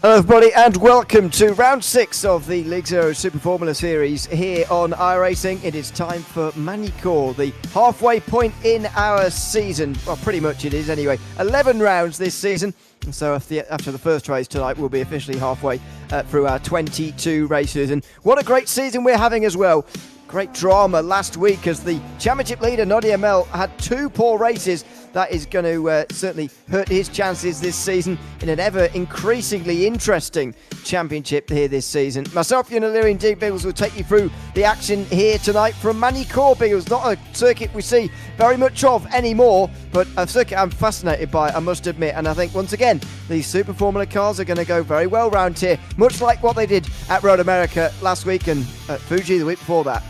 Hello everybody and welcome to round 6 of the League Zero Super Formula Series here on iRacing. It is time for Magny, the halfway point in our season. Well, pretty much it is anyway. 11 rounds this season. And so after the first race tonight, we'll be officially halfway through our 22 races. And what a great season we're having as well. Great drama last week as the championship leader, Noddy ML, had 2 poor races. That is going to certainly hurt his chances this season in an ever increasingly interesting championship here this season. Myself, Ewan and Biggles will take you through the action here tonight from Magny. Biggles, not a circuit we see very much of anymore, but a circuit I'm fascinated by, I must admit. And I think once again, these Super Formula cars are going to go very well round here, much like what they did at Road America last week and at Fuji the week before that.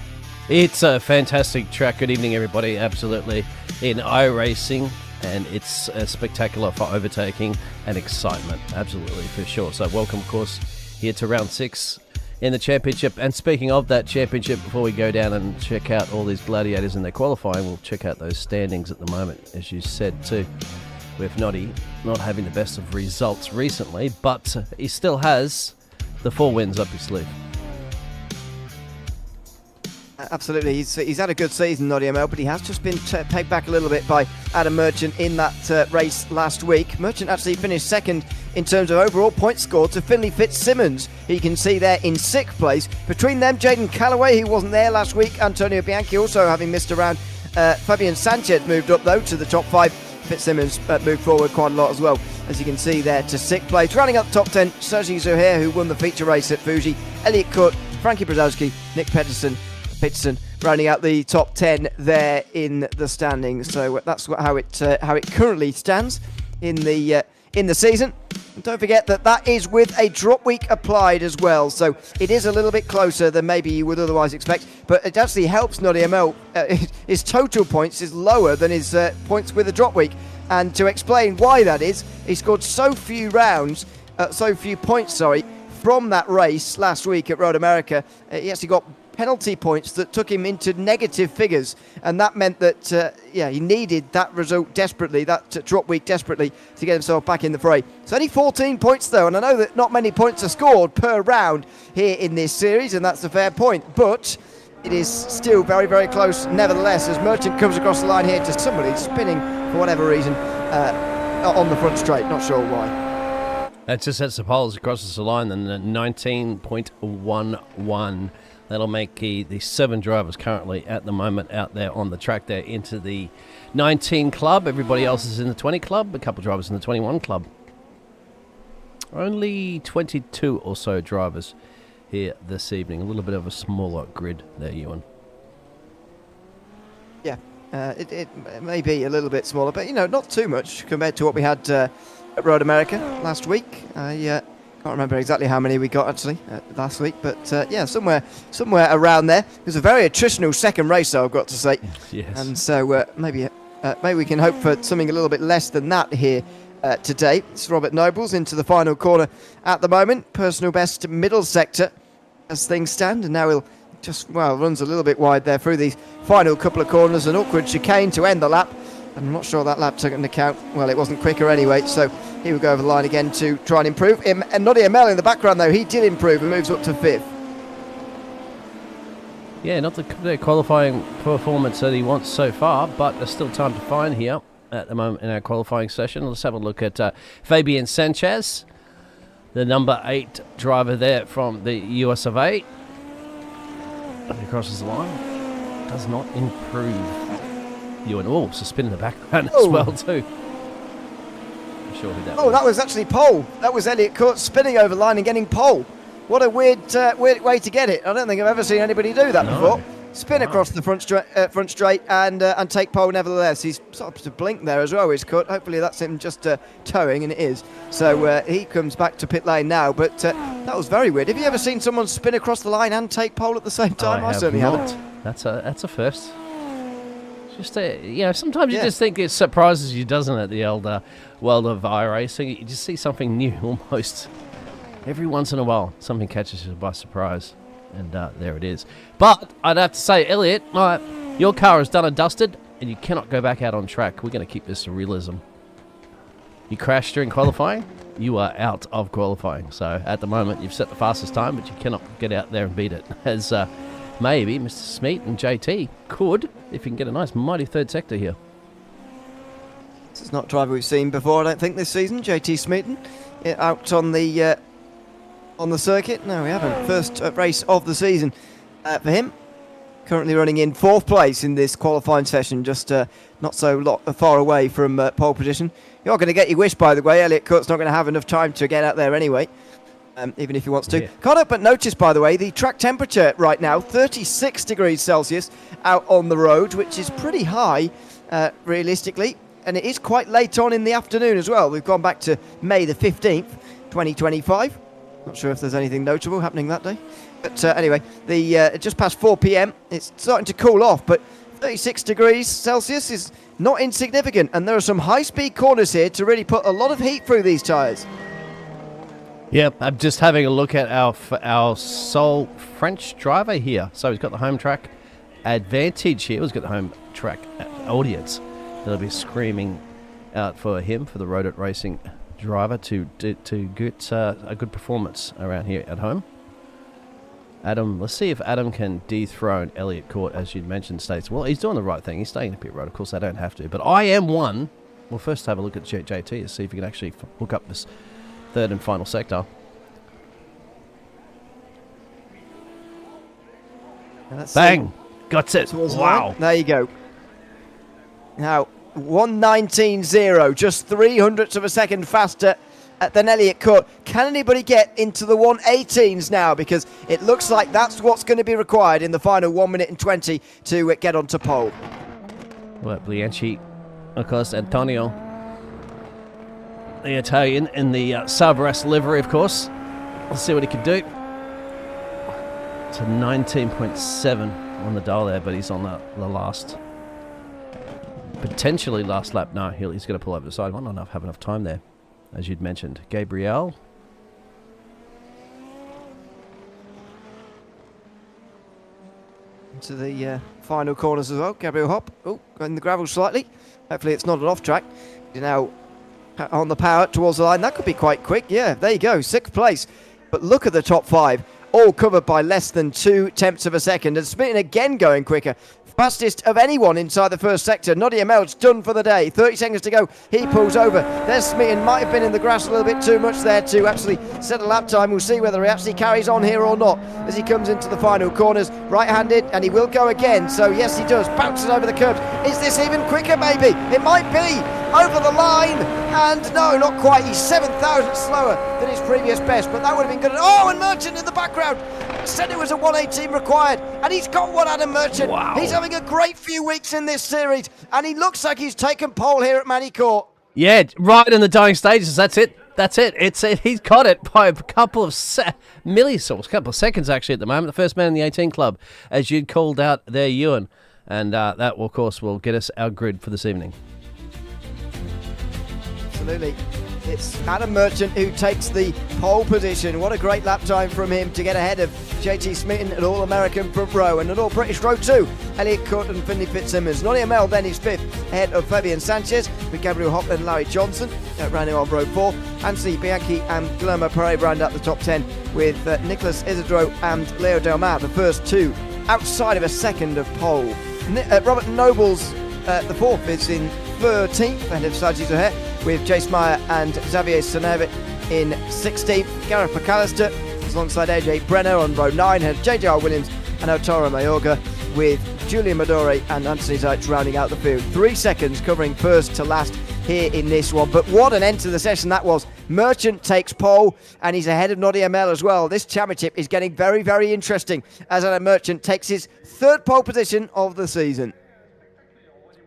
It's a fantastic track. Good evening, everybody. Absolutely in iRacing, and it's spectacular for overtaking and excitement. Absolutely, for sure. So welcome, of course, here to round 6 in the championship. And speaking of that championship, before we go down and check out all these gladiators in their qualifying, we'll check out those standings at the moment, as you said too, with Noddy not having the best of results recently, but he still has the 4 wins up his sleeve. Absolutely, he's had a good season, Noddy ML, but he has just been pegged back a little bit by Adam Merchant in that race last week. Merchant actually finished second in terms of overall points scored to Finley Fitzsimmons, who you can see there in 6th place. Between them, Jaden Callaway, who wasn't there last week, Antonio Bianchi also having missed around. Fabian Sanchez moved up, though, to the top 5. Fitzsimmons moved forward quite a lot as well, as you can see there, to 6th place. Rounding up the top 10, Sergi Zuhair, who won the feature race at Fuji, Elliot Cook, Frankie Brzezowski, Nick Pedersen, rounding out the top 10 there in the standings. So that's how it currently stands in the season. And don't forget that is with a drop week applied as well. So it is a little bit closer than maybe you would otherwise expect. But it actually helps Noddy ML. His total points is lower than his points with a drop week. And to explain why that is, he scored so few points, from that race last week at Road America. He actually got penalty points that took him into negative figures, and that meant that he needed that result desperately, that drop week desperately, to get himself back in the fray. So only 14 points though, and I know that not many points are scored per round here in this series, and that's a fair point, but it is still very, very close nevertheless, as Merchant comes across the line here to somebody spinning for whatever reason on the front straight, not sure why. That just sets the poles across the line, then 19.11. That'll make the 7 drivers currently at the moment out there on the track there into the 19 club. Everybody else is in the 20 club. A couple of drivers in the 21 club. Only 22 or so drivers here this evening. A little bit of a smaller grid there, Ewan. Yeah, it may be a little bit smaller, but not too much compared to what we had at Road America last week. Can't remember exactly how many we got actually last week, but somewhere around there. It was a very attritional second race, though, I've got to say. Yes. And so maybe we can hope for something a little bit less than that here today. It's Robert Nobles into the final corner at the moment. Personal best middle sector as things stand, and now he'll runs a little bit wide there through these final couple of corners. An awkward chicane to end the lap. I'm not sure that lap took into account. Well, it wasn't quicker anyway, so he will go over the line again to try and improve. And Noddy ML in the background, though, he did improve and moves up to 5th. Yeah, not the qualifying performance that he wants so far, but there's still time to find here at the moment in our qualifying session. Let's have a look at Fabian Sanchez, the number 8 driver there from the US of A. He crosses the line. Does not improve. Ewan, it's a spin in the background as well too. I'm sure who that was. That was actually pole. That was Elliot Court spinning over the line and getting pole. What a weird way to get it. I don't think I've ever seen anybody do that before. Spin across the front straight and take pole nevertheless. He's sort of to blink there as well, his cut. Hopefully that's him just towing, and it is. So he comes back to pit lane now, but that was very weird. Have you ever seen someone spin across the line and take pole at the same time? I certainly haven't. That's a first. Just sometimes you just think it surprises you, doesn't it? The old world of iRacing, you just see something new almost every once in a while. Something catches you by surprise, and there it is. But I'd have to say, Elliot, your car is done and dusted, and you cannot go back out on track. We're going to keep this to realism. You crashed during qualifying? you are out of qualifying. So at the moment, you've set the fastest time, but you cannot get out there and beat it. As maybe Mr. Smeet and JT could, if you can get a nice mighty third sector here. This is not a driver we've seen before, I don't think, this season. JT Smeaton out on the circuit. No, we haven't. First race of the season for him. Currently running in 4th place in this qualifying session, just not so far away from pole position. You're going to get your wish, by the way. Elliot Court's not going to have enough time to get out there anyway, even if he wants to. Yeah. Can't help but notice, by the way, the track temperature right now, 36 degrees Celsius out on the road, which is pretty high, realistically. And it is quite late on in the afternoon as well. We've gone back to May the 15th, 2025. Not sure if there's anything notable happening that day. But anyway, just past 4 p.m, it's starting to cool off, but 36 degrees Celsius is not insignificant, and there are some high-speed corners here to really put a lot of heat through these tyres. Yep, I'm just having a look at our sole French driver here. So he's got the home track advantage here. He's got the home track audience. They'll be screaming out for him, for the Road at Racing driver, to get a good performance around here at home. Adam, let's see if Adam can dethrone Elliot Court, as you'd mentioned, states. Well, he's doing the right thing. He's staying in the pit road. Of course, they don't have to. But I am one. We'll first have a look at JT to see if he can actually hook up this third and final sector. Bang! Got it. Wow. There you go. Now, 1:19.0, just 300ths of a second faster than Elliot Court. Can anybody get into the 1:18s now? Because it looks like that's what's going to be required in the final 1 minute and 20 to get onto pole. Well, Bianchi, of course, Antonio, the Italian, in the Cerberus livery, of course. Let's see what he can do. It's a 19.7 on the dial there, but he's on the last, potentially last lap. No, he's going to pull over the side. Might not have enough time there, as you'd mentioned. Gabriel. Into the final corners as well. Gabriel Hop. Oh, in the gravel slightly. Hopefully it's not an off track. You're now on the power towards the line. That could be quite quick. Yeah, there you go. 6th place. But look at the top 5. All covered by less than 2/10 of a second. And Smitten again going quicker. Fastest of anyone inside the first sector. Nadia Melch done for the day. 30 seconds to go. He pulls over. There's Smitten. Might have been in the grass a little bit too much there to actually set a lap time. We'll see whether he actually carries on here or not as he comes into the final corners. Right-handed, and he will go again. So yes, he does. Bounces over the curbs. Is this even quicker, maybe? It might be. Over the line. And no, not quite. He's 7,000 slower than his previous best, but that would have been good. Oh, and Merchant in the background said it was a 1:18 required, and he's got one, Adam Merchant. Wow. He's having a great few weeks in this series, and he looks like he's taken pole here at Magny Court. Yeah, right in the dying stages. That's it. That's it. He's got it by a couple of milliseconds, a couple of seconds actually at the moment. The first man in the 18 club, as you'd called out there, Ewan, and that, of course, will get us our grid for this evening. Absolutely. It's Adam Merchant who takes the pole position. What a great lap time from him to get ahead of JT Smitten at All-American front row and at All-British row 2. Elliot Court and Finley Fitzsimmons. Nadia Mel then is 5th ahead of Fabian Sanchez with Gabriel Hopp and Larry Johnson ran on row 4. Anthony Bianchi and Guillermo Pereira round out the top 10 with Nicholas Isidro and Leo Delmar, the first 2 outside of a second of pole. Robert Nobles, the 4th, is in 13th ahead of Saji Zuhair, with Jace Meyer and Xavier Sonevet in 16th. Gareth McAllister alongside AJ Brenner on row 9, had JJR Williams and Otaro Mayorga, with Julian Madore and Anthony Zeitz rounding out the field. 3 seconds covering first to last here in this one. But what an end to the session that was. Merchant takes pole, and he's ahead of Nadia Mel as well. This championship is getting very, very interesting as Adam Merchant takes his 3rd pole position of the season.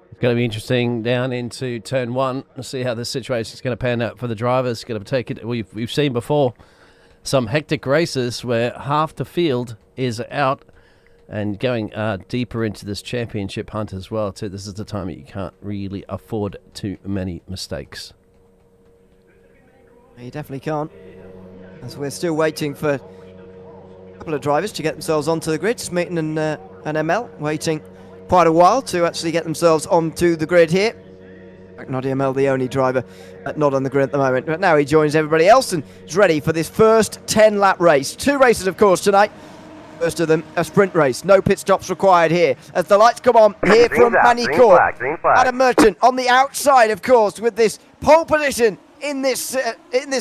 It's going to be interesting down into turn 1. We'll see how this situation is going to pan out for the drivers. Going to take it. We've seen before some hectic races where half the field is out and going deeper into this championship hunt as well. So this is the time that you can't really afford too many mistakes. You definitely can't. As we're still waiting for a couple of drivers to get themselves onto the grid. Smeaton and ML waiting quite a while to actually get themselves onto the grid here. Noddy ML, the only driver not on the grid at the moment. But now he joins everybody else and is ready for this first 10-lap race. 2 races, of course, tonight. First of them, a sprint race. No pit stops required here. As the lights come on here from Magny Cours. Adam Merchant on the outside, of course, with this pole position in this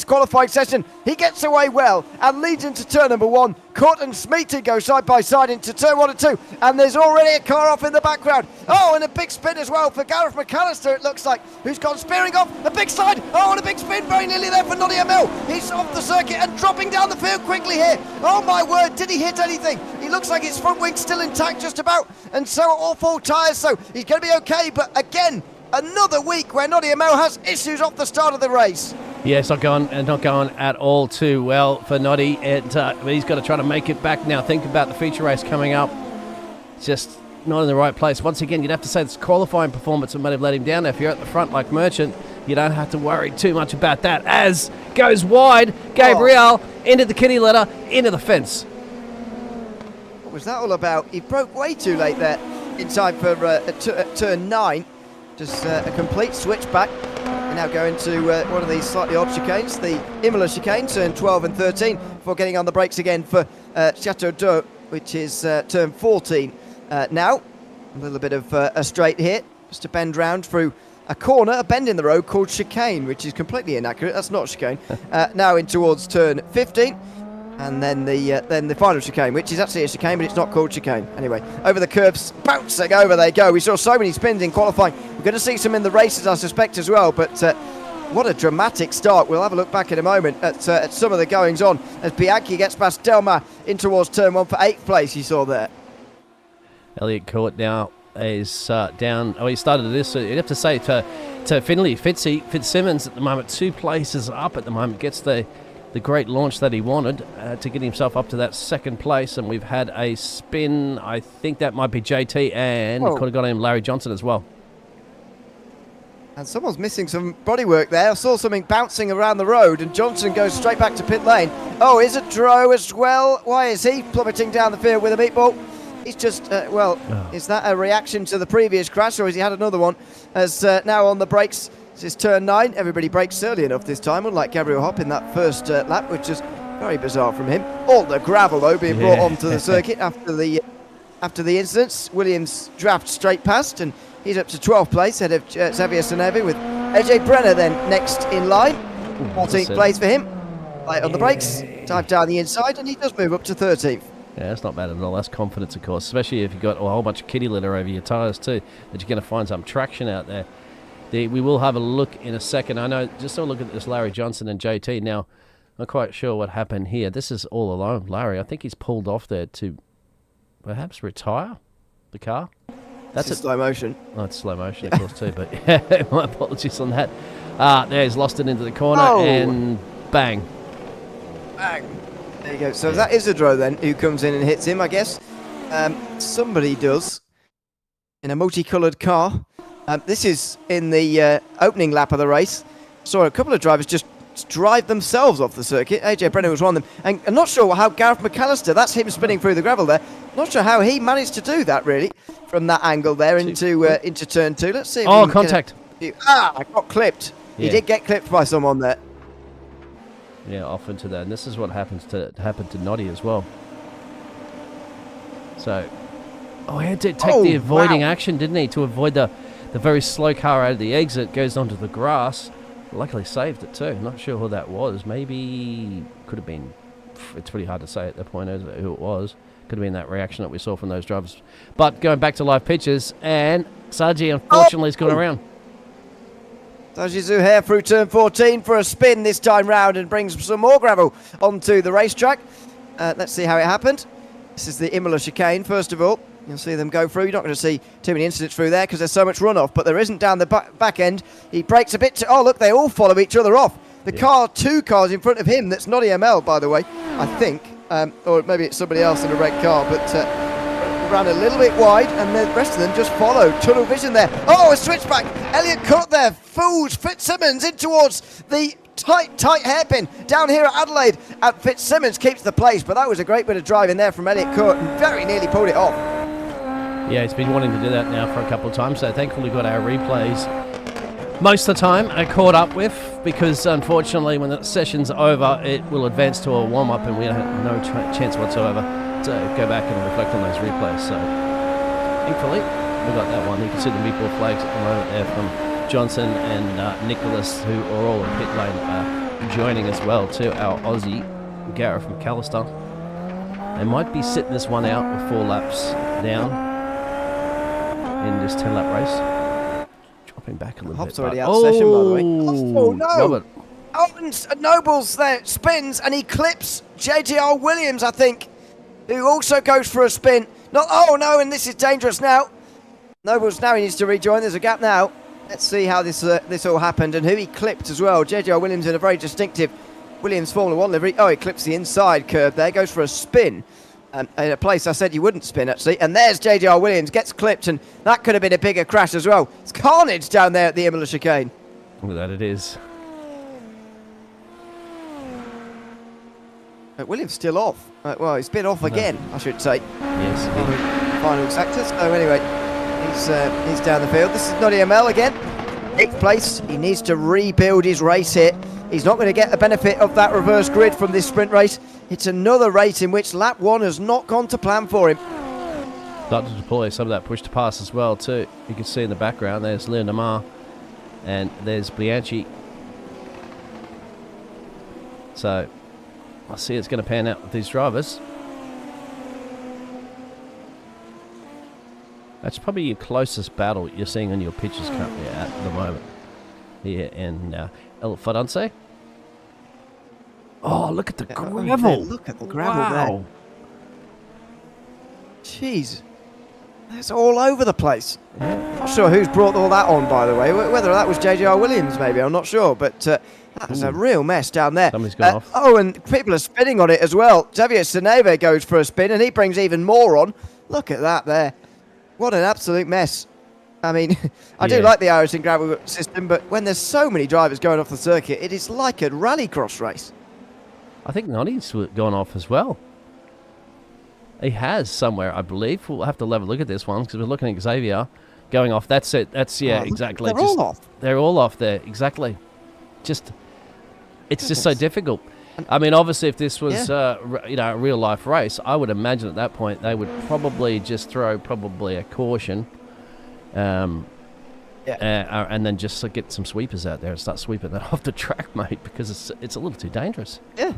qualifying session. He gets away well and leads into turn number 1. Court and Smeaty go side by side into turn 1 and 2, and there's already a car off in the background. Oh, and a big spin as well for Gareth McAllister, it looks like, who's gone spearing off. A big slide. Oh, and a big spin very nearly there for Noddy ML. He's off the circuit and dropping down the field quickly here. Oh my word, did he hit anything? He looks like his front wing's still intact just about, and so are all 4 tyres, so he's going to be okay. But again, another week where Noddy ML has issues off the start of the race. Yeah, it's not going at all too well for Noddy. He's got to try to make it back now. Think about the feature race coming up. Just not in the right place. Once again, you'd have to say it's qualifying performance that might have let him down. If you're at the front like Merchant, you don't have to worry too much about that. As goes wide, Gabriel into the kitty litter, into the fence. What was that all about? He broke way too late there in time for turn 9. Just a complete switch back. We're now going to one of these slightly odd chicanes, the Imola chicane, turn 12 and 13, before getting on the brakes again for Chateau d'Eau, which is turn 14. Now, a little bit of a straight here, just to bend round through a corner, a bend in the road called chicane, which is completely inaccurate. That's not chicane. Now in towards turn 15. And then the final chicane, which is actually a chicane, but it's not called chicane. Anyway, over the curves, bouncing over they go. We saw so many spins in qualifying. We're going to see some in the races, I suspect, as well. But what a dramatic start. We'll have a look back in a moment at some of the goings on as Bianchi gets past Delmar in towards turn 1 for 8th place, you saw there. Elliot Court now is down. Oh, he started this. So you'd have to say to Finley, Fitzsimmons at the moment, 2 places up at the moment, gets the great launch that he wanted to get himself up to that 2nd place. And we've had a spin. I think that might be JT, and could have got him Larry Johnson as well. And someone's missing some bodywork there. I saw something bouncing around the road, and Johnson goes straight back to pit lane. Oh, is it Dro as well? Why is he plummeting down the field with a meatball? He's just, is that a reaction to the previous crash, or has he had another one? As now on the brakes, this is turn 9. Everybody brakes early enough this time, unlike Gabriel Hopp in that first lap, which is very bizarre from him. All the gravel, though, being brought onto the circuit after the incidents. Williams drafts straight past, and he's up to 12th place ahead of Xavier Senevi, with AJ Brenner then next in line. 14th place for him. Light on the brakes, time down the inside, and he does move up to 13th. Yeah, that's not bad at all. That's confidence, of course, especially if you've got a whole bunch of kitty litter over your tyres too, that you're going to find some traction out there. We will have a look in a second. I know, just a look at this Larry Johnson and JT. Now, I'm not quite sure what happened here. This is all alone. Larry, I think he's pulled off there to perhaps retire the car. That's a slow motion. Oh, it's slow motion, of course, too, but yeah, my apologies on that. There, he's lost it into the corner, and bang. Bang. There you go. So that is Isidro then, who comes in and hits him, I guess. Somebody does, in a multicoloured car. This is in the opening lap of the race. Saw a couple of drivers just drive themselves off the circuit. AJ Brenner was one of them. And I'm not sure how Gareth McAllister, that's him spinning through the gravel there. Not sure how he managed to do that, really, from that angle there into turn 2. Let's see. Oh, contact. I got clipped. Yeah. He did get clipped by someone there. Yeah, off into that. And this is what happened to Noddy as well. So, he had to take the avoiding action, didn't he, to avoid the very slow car out of the exit, goes onto the grass. Luckily saved it too. Not sure who that was. Maybe could have been. It's pretty hard to say at that point who it was. Could have been that reaction that we saw from those drivers. But going back to live pictures, and Saji unfortunately has gone around. Saji Zuhair through turn 14 for a spin this time round and brings some more gravel onto the racetrack. Let's see how it happened. This is the Imola chicane, first of all. You'll see them go through. You're not going to see too many incidents through there because there's so much runoff, but there isn't down the back end. He brakes a bit. Oh, look, they all follow each other off. Two cars in front of him, that's Noddy ML, by the way, I think. Or maybe it's somebody else in a red car, but ran a little bit wide, and the rest of them just followed. Tunnel vision there. Oh, a switchback. Elliot Court there. Fools Fitzsimmons in towards the tight hairpin down here at Adelaide. And Fitzsimmons keeps the place, but that was a great bit of driving there from Elliot Court and very nearly pulled it off. Yeah, he's been wanting to do that now for a couple of times, so thankfully we got our replays most of the time caught up with, because unfortunately when the session's over it will advance to a warm-up and we have no chance whatsoever to go back and reflect on those replays. So thankfully we got that one. You can see the meatball flags at the moment there from Johnson and Nicholas, who are all in pit lane, joining as well to our Aussie Gareth McAllister. They might be sitting this one out with 4 laps down in this 10-lap race. Dropping back a little Hop's bit. already out of session, by the way. Oh, no! Robert. Owens Nobles there spins and he clips JGR Williams, I think, who also goes for a spin. Oh no, and this is dangerous now. Nobles now he needs to rejoin. There's a gap now. Let's see how this all happened and who he clipped as well. JGR Williams in a very distinctive Williams Formula 1 livery. Oh, he clips the inside curb there, goes for a spin. In a place I said you wouldn't spin, actually. And there's JGR Williams, gets clipped, and that could have been a bigger crash as well. It's carnage down there at the Imola chicane. Look at that, it is. Williams still off. Well, he's been off again, I should say. Yes. Final sector. So anyway, he's down the field. This is Noddy ML again. 8th place. He needs to rebuild his race here. He's not going to get the benefit of that reverse grid from this sprint race. It's another race in which lap 1 has not gone to plan for him. Started to deploy some of that push to pass as well too. You can see in the background there's Leon Lamar and there's Bianchi. So I'll see it's going to pan out with these drivers. That's probably your closest battle you're seeing on your pitches currently at the moment. Here in El Fadance. Oh, look at the gravel. Look at the gravel wow. there. Jeez. That's all over the place. Not sure who's brought all that on, by the way. Whether that was JGR Williams, maybe. I'm not sure. But that's a real mess down there. Somebody's gone off. Oh, and people are spinning on it as well. Xavier Seneve goes for a spin, and he brings even more on. Look at that there. What an absolute mess. I mean, I do like the iRacing gravel system, but when there's so many drivers going off the circuit, it is like a rallycross race. I think Noddy's gone off as well. He has somewhere, I believe. We'll have to have a look at this one because we're looking at Xavier going off. That's it. That's, exactly. They're all off. They're all off there, exactly. It's just so difficult. I mean, obviously, if this was a real-life race, I would imagine at that point they would probably just throw a caution. And then just get some sweepers out there and start sweeping that off the track, mate, because it's a little too dangerous. Yeah.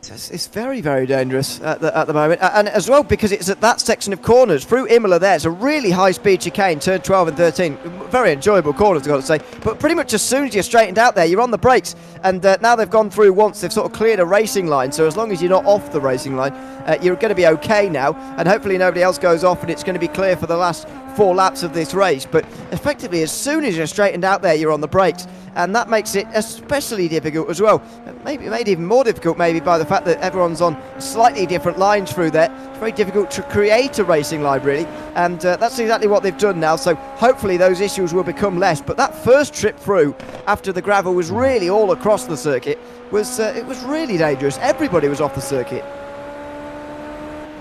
It's very, very dangerous at the moment. And as well, because it's at that section of corners through Imola there. It's a really high-speed chicane, turn 12 and 13. Very enjoyable corners, I've got to say. But pretty much as soon as you're straightened out there, you're on the brakes. And now they've gone through once. They've sort of cleared a racing line. So as long as you're not off the racing line, you're going to be okay now. And hopefully nobody else goes off and it's going to be clear for the last 4 laps of this race. But effectively, as soon as you're straightened out there, you're on the brakes. And that makes it especially difficult as well. Maybe made even more difficult maybe by the fact that everyone's on slightly different lines through there. It's very difficult to create a racing line, really. And that's exactly what they've done now. So hopefully those issues will become less. But that first trip through after the gravel was really all across the circuit. It was really dangerous. Everybody was off the circuit.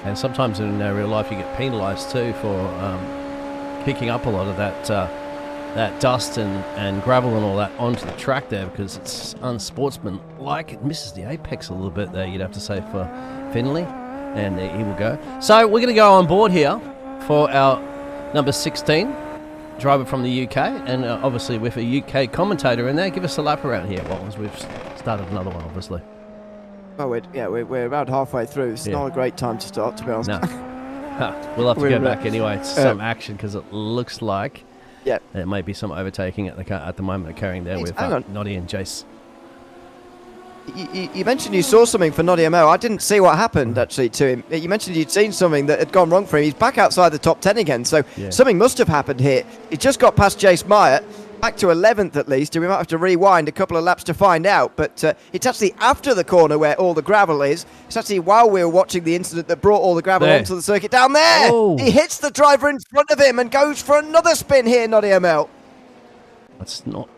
And sometimes in real life you get penalised too for picking up a lot of that dust and gravel and all that onto the track there because it's unsportsmanlike. It misses the apex a little bit there, you'd have to say, for Finley. And there he will go. So we're going to go on board here for our number 16 driver from the UK, and obviously with a UK commentator in there. Give us a lap around here while we've started another one, obviously. Well, we're about halfway through. It's not a great time to start, to be honest. No. We'll have to go back anyway. It's some action because it looks like there may be some overtaking at the moment occurring there with Noddy and Jace. You mentioned you saw something for Noddy ML. I didn't see what happened actually to him. You mentioned you'd seen something that had gone wrong for him. He's back outside the top 10 again, so something must have happened here. He just got past Jace Meyer, back to 11th at least, and we might have to rewind a couple of laps to find out. But it's actually after the corner where all the gravel is. It's actually while we were watching the incident that brought all the gravel onto the circuit down there. Oh. He hits the driver in front of him and goes for another spin here, Noddy ML. That's not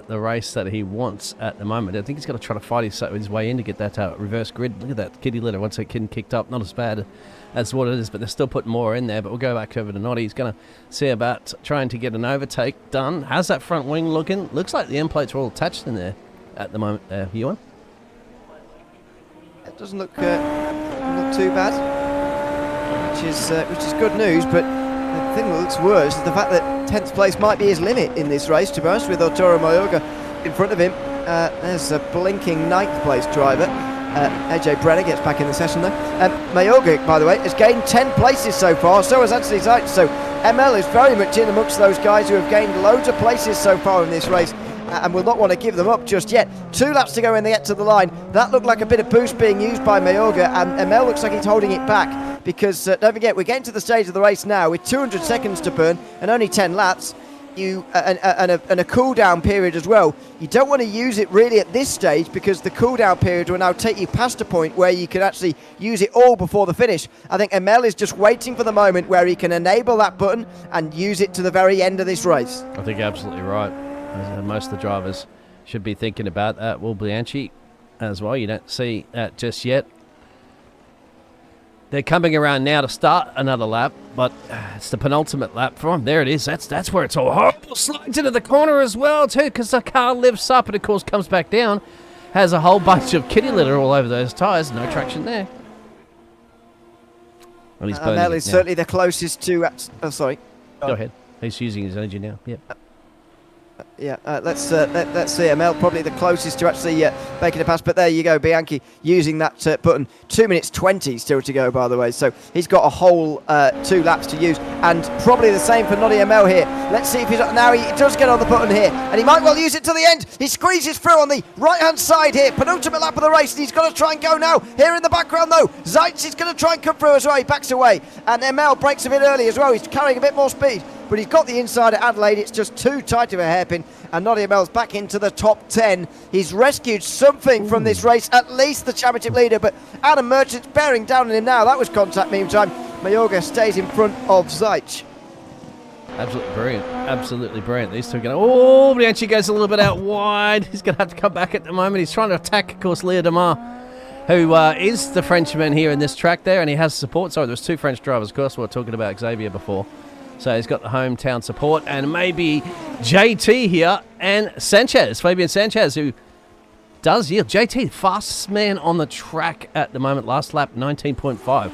the race that he wants at the moment. I think he's got to try to fight his way in to get that reverse grid. Look at that kitty litter once that kid kicked up. Not as bad as what it is, but they're still putting more in there. But we'll go back over to Noddy. He's going to see about trying to get an overtake done. How's that front wing looking? Looks like the end plates are all attached in there at the moment, Ewan. It doesn't look too bad, which is good news. But the thing that looks worse is the fact that 10th place might be his limit in this race, to be honest, with Arturo Mayorga in front of him. There's a blinking 9th place driver. AJ Brenner gets back in the session though. Mayorga, by the way, has gained 10 places so far, so has Anthony Zeitz. So ML is very much in amongst those guys who have gained loads of places so far in this race, and will not want to give them up just yet. 2 laps to go when they get to the line. That looked like a bit of boost being used by Mayorga, and ML looks like he's holding it back, because don't forget, we're getting to the stage of the race now with 200 seconds to burn and only 10 laps. And a cool down period as well. You don't want to use it really at this stage, because the cool down period will now take you past a point where you can actually use it all before the finish. I think ML is just waiting for the moment where he can enable that button and use it to the very end of this race. I think you're absolutely right. Most of the drivers should be thinking about that. Will Bianchi as well. You don't see that just yet. They're coming around now to start another lap, but it's the penultimate lap for them. There it is. That's where it's all horrible. Slides into the corner as well, too, because the car lifts up and, of course, comes back down. Has a whole bunch of kitty litter all over those tyres. No traction there. Well, he's Mel is certainly the closest to... oh, sorry. Go ahead. He's using his energy now. Yep. Let's see. ML probably the closest to actually making a pass, but there you go, Bianchi using that button. 2 minutes 20 still to go, by the way, so he's got a whole 2 laps to use, and probably the same for Noddy ML here. Let's see if he's now. He does get on the button here, and he might well use it to the end. He squeezes through on the right hand side here, penultimate lap of the race, and he's got to try and go now. Here in the background though, Zeitz is going to try and come through as well. He backs away, and ML breaks a bit early as well. He's carrying a bit more speed, but he's got the inside at Adelaide. It's just too tight of a hairpin, and Noddy ML's back into the top 10. He's rescued something from this race, at least the championship leader, but Adam Merchant's bearing down on him now. That was contact meantime. Mayorga stays in front of Zeitz. Absolutely brilliant. Absolutely brilliant. These two are going to... Oh, Bianchi goes a little bit out wide. He's going to have to come back at the moment. He's trying to attack, of course, Leo Demar, who is the Frenchman here in this track there, and he has support. Sorry, there was 2 French drivers, of course. We were talking about Xavier before. So he's got the hometown support, and maybe JT here and Sanchez, Fabian Sanchez, who does yield. JT, fastest man on the track at the moment. Last lap, 19.5.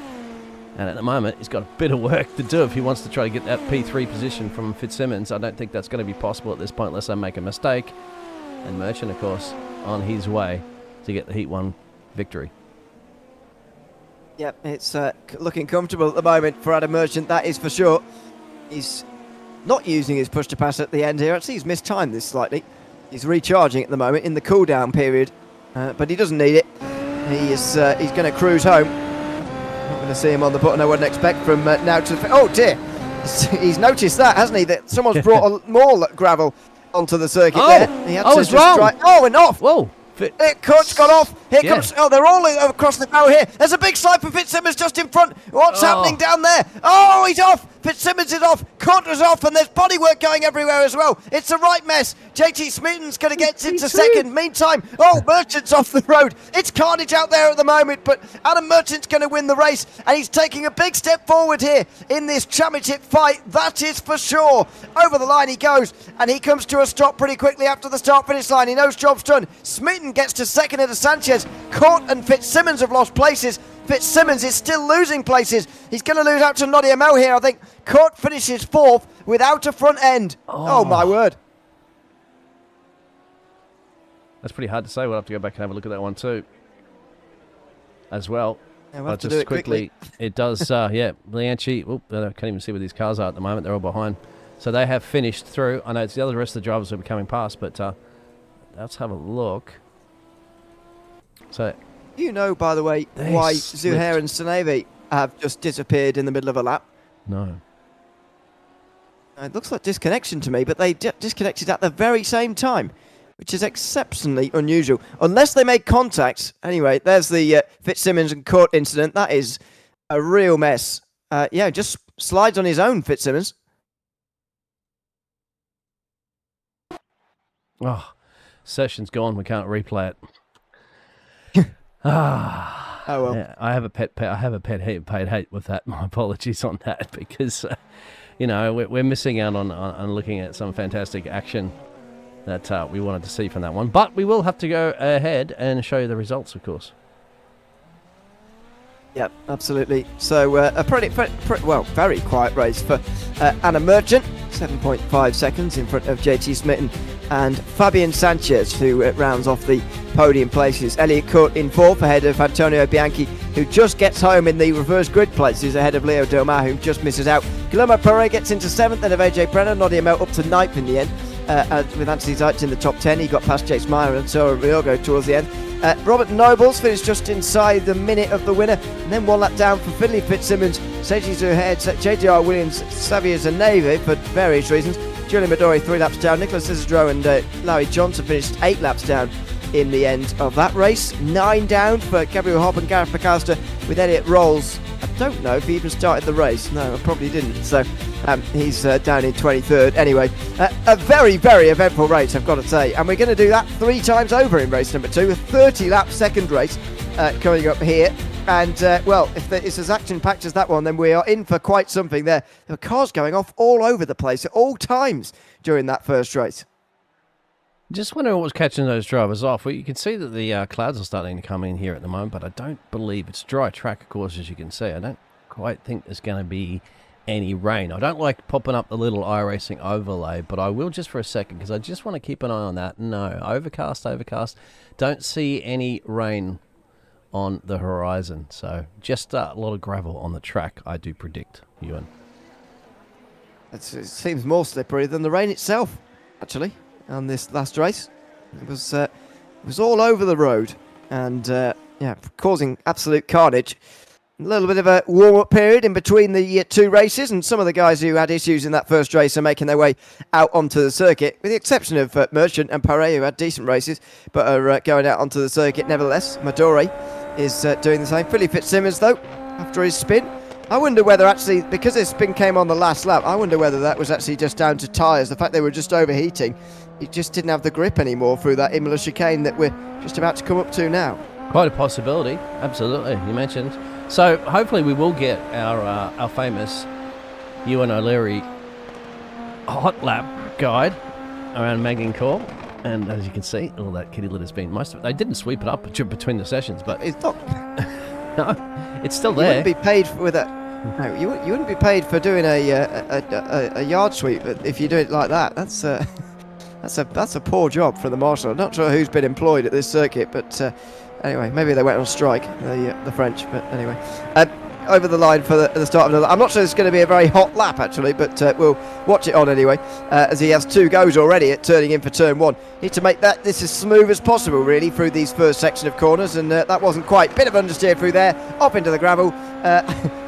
And at the moment, he's got a bit of work to do if he wants to try to get that P3 position from Fitzsimmons. I don't think that's going to be possible at this point unless they make a mistake. And Merchant, of course, on his way to get the Heat 1 victory. Yep, it's looking comfortable at the moment for Adam Merchant, that is for sure. He's not using his push to pass at the end here. Actually, he's mistimed this slightly. He's recharging at the moment in the cool-down period, but he doesn't need it. He's going to cruise home. Not going to see him on the button I wouldn't expect from now to... Oh, dear. He's noticed that, hasn't he? That someone's brought more gravel onto the circuit there. He had to it's wrong. And off. Whoa. Kurt's got off. Here comes... Oh, they're all across the barrel here. There's a big slide for Fitzsimmons just in front. What's happening down there? Oh, he's off. Fitzsimmons is off. Kurt is off, and there's bodywork going everywhere as well. It's a right mess. JT Smeaton's going to get into second. Meantime, Merchant's off the road. It's carnage out there at the moment, but Adam Merchant's going to win the race, and he's taking a big step forward here in this championship fight. That is for sure. Over the line he goes, and he comes to a stop pretty quickly after the start-finish line. He knows job's done. Smeaton gets to second at Sanchez. Kurt and Fitzsimmons have lost places. Fitzsimmons is still losing places. He's going to lose out to Noddy ML here, I think. Kurt finishes 4th without a front end. Oh, my word. That's pretty hard to say. We'll have to go back and have a look at that one too. As well. Yeah, we'll have to do it quickly. It does, Bianchi. I can't even see where these cars are at the moment. They're all behind. So they have finished through. I know it's the other rest of the drivers will be coming past, but let's have a look. So... You know, by the way, why Zuhair and Sanevi have just disappeared in the middle of a lap? No. It looks like disconnection to me, but they disconnected at the very same time, which is exceptionally unusual. Unless they made contact. Anyway, there's the Fitzsimmons and Kurt incident. That is a real mess. Just slides on his own, Fitzsimmons. Oh, session's gone. We can't replay it. Oh well. Yeah, I have a pet paid hate with that. My apologies on that because, we're missing out on looking at some fantastic action that we wanted to see from that one. But we will have to go ahead and show you the results, of course. Yep, absolutely. So a very quiet race for Anna Merchant, 7.5 seconds in front of JT Smitten and Fabian Sanchez, who rounds off the podium places. Elliot Court in fourth ahead of Antonio Bianchi, who just gets home in the reverse grid places ahead of Leo Delmar, who just misses out. Guillermo Perret gets into seventh ahead of AJ Brenner. Nadia Mel up to ninth in the end, with Anthony Zeitz in the top 10. He got past Chase Meyer and Sora Riogo towards the end. Robert Nobles finished just inside the minute of the winner, and then one lap down for Finley Fitzsimmons. Seiji Zuhair, JJR Williams, Xavier Zaneve for various reasons. Julian Midori 3 laps down. Nicholas Isidro and Larry Johnson finished 8 laps down in the end of that race. 9 down for Gabriel Hobb and Gareth McAllister, with Elliot Rolls. I don't know if he even started the race. No, I probably didn't. So he's down in 23rd. Anyway, a very, very eventful race, I've got to say. And we're going to do that 3 times over in race number 2. A 30-lap second race coming up here. And, if it's as action-packed as that one, then we are in for quite something there. There were cars going off all over the place at all times during that first race. Just wondering what was catching those drivers off. Well, you can see that the clouds are starting to come in here at the moment, but I don't believe it's dry track, of course, as you can see. I don't quite think there's going to be any rain. I don't like popping up the little iRacing overlay, but I will just for a second because I just want to keep an eye on that. No, overcast. Don't see any rain on the horizon. So just a lot of gravel on the track, I do predict, Ewan. It seems more slippery than the rain itself, actually, on this last race. It was all over the road and causing absolute carnage. A little bit of a warm-up period in between the 2 races, and some of the guys who had issues in that first race are making their way out onto the circuit, with the exception of Merchant and Perret, who had decent races, but are going out onto the circuit nevertheless. Midori is doing the same. Philly Fitzsimmons, though, after his spin. I wonder whether actually, because his spin came on the last lap, I wonder whether that was actually just down to tyres, the fact they were just overheating. He just didn't have the grip anymore through that Imola chicane that we're just about to come up to now. Quite a possibility, absolutely, you mentioned. So hopefully we will get our famous Ewan O'Leary hot lap guide around Magny Cours. And as you can see, all that kitty litter's been most of it. They didn't sweep it up between the sessions, but it's not. No, it's still there. You wouldn't be paid for that. No, you wouldn't be paid for doing a yard sweep if you do it like that. That's a poor job for the marshal. I'm not sure who's been employed at this circuit, but anyway, maybe they went on strike, the French. But anyway, over the line for the start of another. I'm not sure it's going to be a very hot lap actually, but we'll watch it on anyway, as he has 2 goes already at turning in for turn 1. Need to make this as smooth as possible really through these first section of corners, and that wasn't quite. Bit of understeer through there, up into the gravel.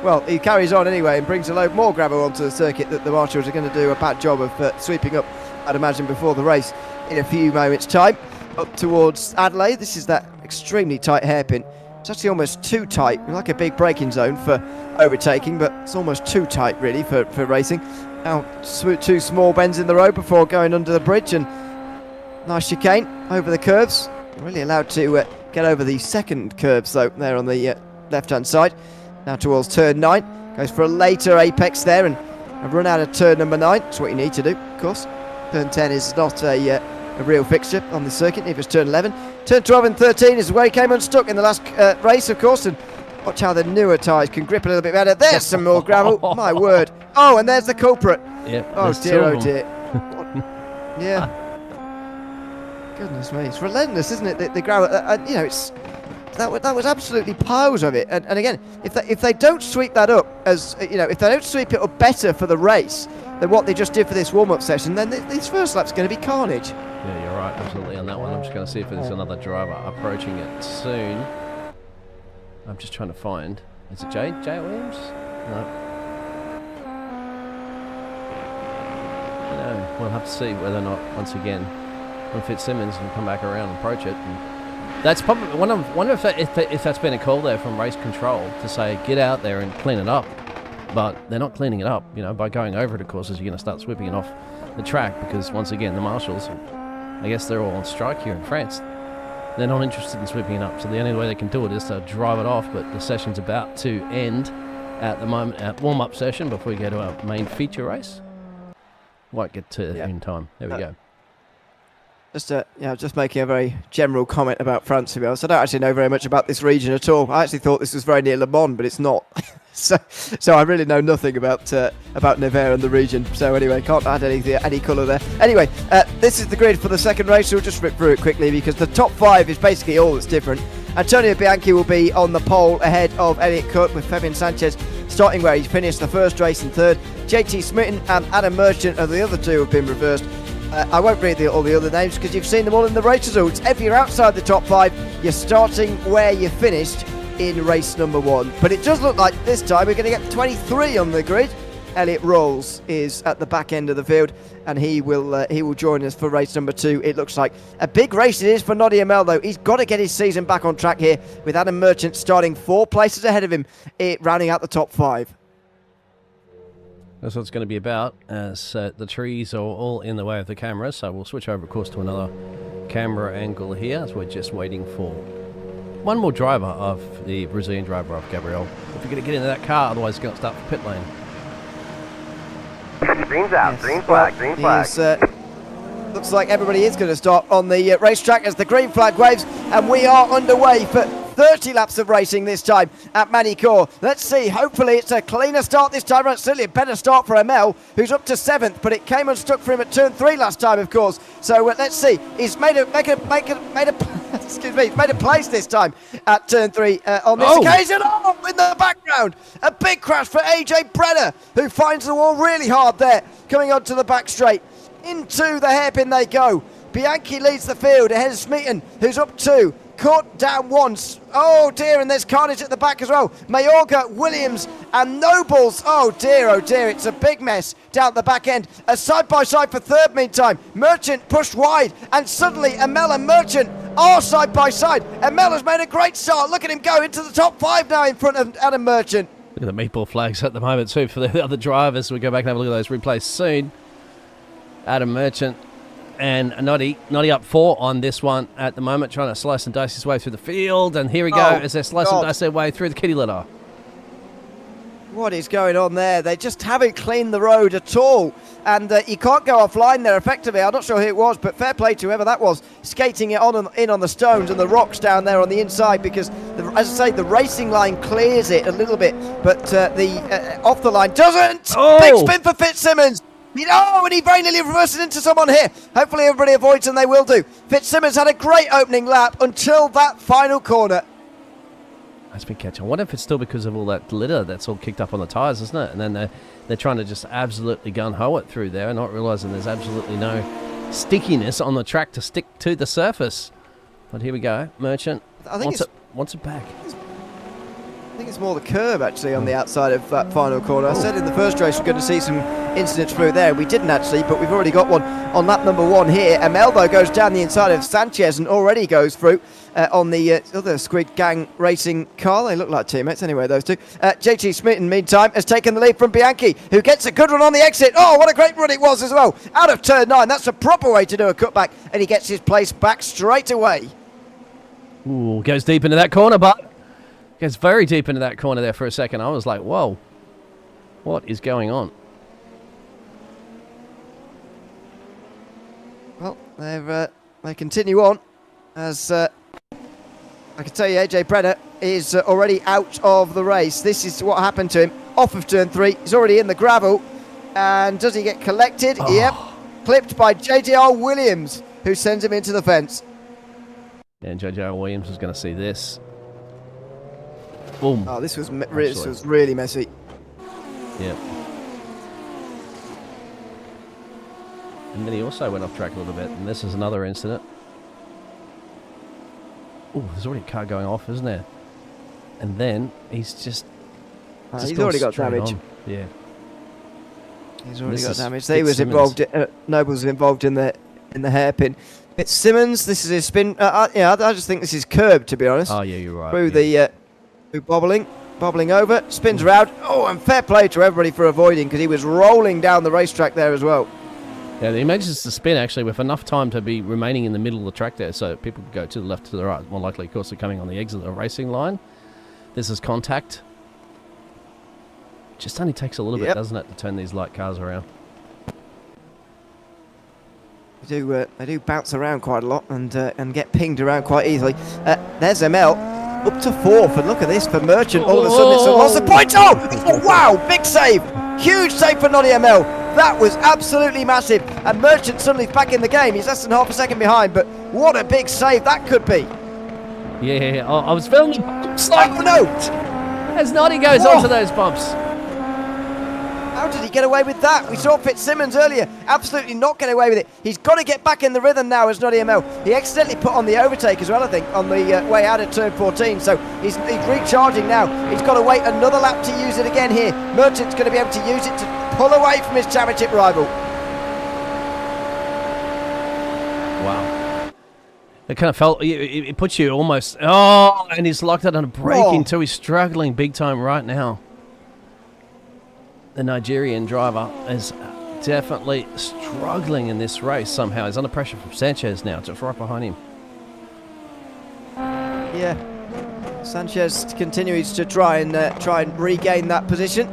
Well, he carries on anyway and brings a load more gravel onto the circuit that the marshals are going to do a bad job of sweeping up, I'd imagine, before the race in a few moments time. Up towards Adelaide, this is that extremely tight hairpin. It's actually almost too tight, like a big braking zone for overtaking, but it's almost too tight really for racing. Now 2 small bends in the road before going under the bridge, and nice chicane over the curves. Really allowed to get over the second curves though, there on the left hand side. Now towards turn 9, goes for a later apex there and a run out of turn number 9. That's what you need to do, of course. Turn 10 is not a real fixture on the circuit, if it's turn 11. Turn 12 and 13 is where he came unstuck in the last race, of course, and watch how the newer tyres can grip a little bit better. There's some more gravel, my word. Oh, and there's the culprit. Yep, oh dear, oh dear. Yeah. Goodness me, it's relentless, isn't it? The gravel, it's that was absolutely piles of it. And again, if they don't sweep that up, as if they don't sweep it up better for the race than what they just did for this warm-up session, then this first lap's going to be carnage. Yeah, you're right, absolutely on that one. I'm just going to see if there's another driver approaching it soon. I'm just trying to find. Is it Jay Williams? No. No, we'll have to see whether or not, once again, when Fitzsimmons can come back around and approach it. And that's probably wonder if that's been a call there from race control to say get out there and clean it up. But they're not cleaning it up, by going over it, of course, as you're going to start sweeping it off the track, because once again, the marshals, I guess they're all on strike here in France. They're not interested in sweeping it up, so the only way they can do it is to drive it off. But the session's about to end at the moment, at warm-up session, before we go to our main feature race. Won't get to in time. There we go. Just making a very general comment about France, to be honest. I don't actually know very much about this region at all. I actually thought this was very near Le Mans, but it's not. so I really know nothing about Nevers and the region. So anyway, can't add any colour there. Anyway, this is the grid for the second race. We'll just rip through it quickly because the top 5 is basically all that's different. Antonio Bianchi will be on the pole ahead of Elliott Cook, with Fabian Sanchez starting where he finished the first race in third. JT Smitten and Adam Merchant of the other two have been reversed. I won't read all the other names because you've seen them all in the race results. If you're outside the top 5, you're starting where you finished in race number 1. But it does look like this time we're going to get 23 on the grid. Elliot Rolls is at the back end of the field, and he will join us for race number 2. It looks like a big race it is for Noddy Amel, though. He's got to get his season back on track here, with Adam Merchant starting 4 places ahead of him, rounding out the top 5. That's what it's going to be about, as the trees are all in the way of the camera. So we'll switch over, of course, to another camera angle here, as we're just waiting for one more driver of the Brazilian driver of Gabriel. If you're going to get into that car, otherwise it's going to start for pit lane. Green's out, yes. Green flag. Looks like everybody is going to start on the racetrack as the green flag waves, and we are underway for 30 laps of racing this time at Magny Cours. Let's see, hopefully it's a cleaner start this time. It's certainly a better start for Amel, who's up to 7th, but it came unstuck for him at turn 3 last time, of course. So let's see, he's made a place this time at turn 3 on this occasion. Oh, in the background, a big crash for AJ Brenner, who finds the wall really hard there, coming onto the back straight. Into the hairpin they go. Bianchi leads the field ahead of Smeaton, who's up 2. Caught down once. Oh dear, and there's carnage at the back as well. Mayorga, Williams and Nobles. Oh dear, it's a big mess down the back end. A side-by-side for third meantime. Merchant pushed wide, and suddenly Amel and Merchant are side-by-side. Amel has made a great start. Look at him go into the top 5 now in front of Adam Merchant. Look at the meatball flags at the moment too for the other drivers. We'll go back and have a look at those replays soon. Adam Merchant and Noddy up 4 on this one at the moment, trying to slice and dice his way through the field. And here we go as they slice and dice their way through the kitty litter. What is going on there? They just haven't cleaned the road at all. And you can't go offline there effectively. I'm not sure who it was, but fair play to whoever that was, skating it in on the stones and the rocks down there on the inside, because, as I say, the racing line clears it a little bit, but the off the line doesn't. Big spin for Fitzsimmons. And he very nearly reverses into someone here. Hopefully everybody avoids, and they will do. Fitzsimmons had a great opening lap until that final corner. That's been catch. I wonder if it's still because of all that litter that's all kicked up on the tyres, isn't it? And then they're trying to just absolutely gun-ho it through there, and not realising there's absolutely no stickiness on the track to stick to the surface. But here we go. Merchant wants it back. I think it's more the curb actually on the outside of that final corner. I said in the first race we're going to see some incidents through there. We didn't actually, but we've already got one on lap number 1 here. Amelbo goes down the inside of Sanchez and already goes through on the other Squid Gang racing car. They look like teammates anyway, those two. JT Smitten, meantime, has taken the lead from Bianchi, who gets a good run on the exit. Oh, what a great run it was as well. Out of turn 9, that's a proper way to do a cutback, and he gets his place back straight away. Ooh, goes deep into that corner, but gets very deep into that corner there for a second. I was like, whoa, what is going on? Well, they continue on, as I can tell you, AJ Brenner is already out of the race. This is what happened to him off of turn 3. He's already in the gravel, and does he get collected? Yep, clipped by JDR Williams, who sends him into the fence. Yeah, and JDR Williams is going to see this. Boom. Oh, this was really messy. Yeah. And then he also went off track a little bit, and this is another incident. Oh, there's already a car going off, isn't there? And then he's just he's already got damage. Yeah. He's already got damage. He was involved. Noble was involved in the hairpin. Fitzsimmons, this is his spin. I just think this is curb, to be honest. Oh yeah, you're right. Through the bobbling over, spins around. Oh, and fair play to everybody for avoiding, because he was rolling down the racetrack there as well. Yeah, he manages to spin actually with enough time to be remaining in the middle of the track there, so people can go to the left, to the right. More likely, of course, they're coming on the exit of the racing line. This is contact. Just only takes a little bit, doesn't it, to turn these light cars around? They do bounce around quite a lot and get pinged around quite easily. There's ML up to 4th, and look at this for Merchant. All of a sudden, it's a loss of points. Oh, wow, big save, huge save for Noddy ML. That was absolutely massive, and Merchant suddenly is back in the game. He's less than half a second behind, but what a big save that could be. Yeah, I was filming. Oh no! As Noddy goes onto those bumps. How did he get away with that? We saw Fitzsimmons earlier absolutely not get away with it. He's got to get back in the rhythm now as Noddy ML. He accidentally put on the overtake as well, I think, on the way out of turn 14. So he's recharging now. He's got to wait another lap to use it again here. Merchant's going to be able to use it to pull away from his championship rival. Wow. It kind of felt, it puts you almost, and he's locked out on a braking too. He's struggling big time right now. The Nigerian driver is definitely struggling in this race somehow. He's under pressure from Sanchez now, just right behind him. Yeah, Sanchez continues to try and regain that position.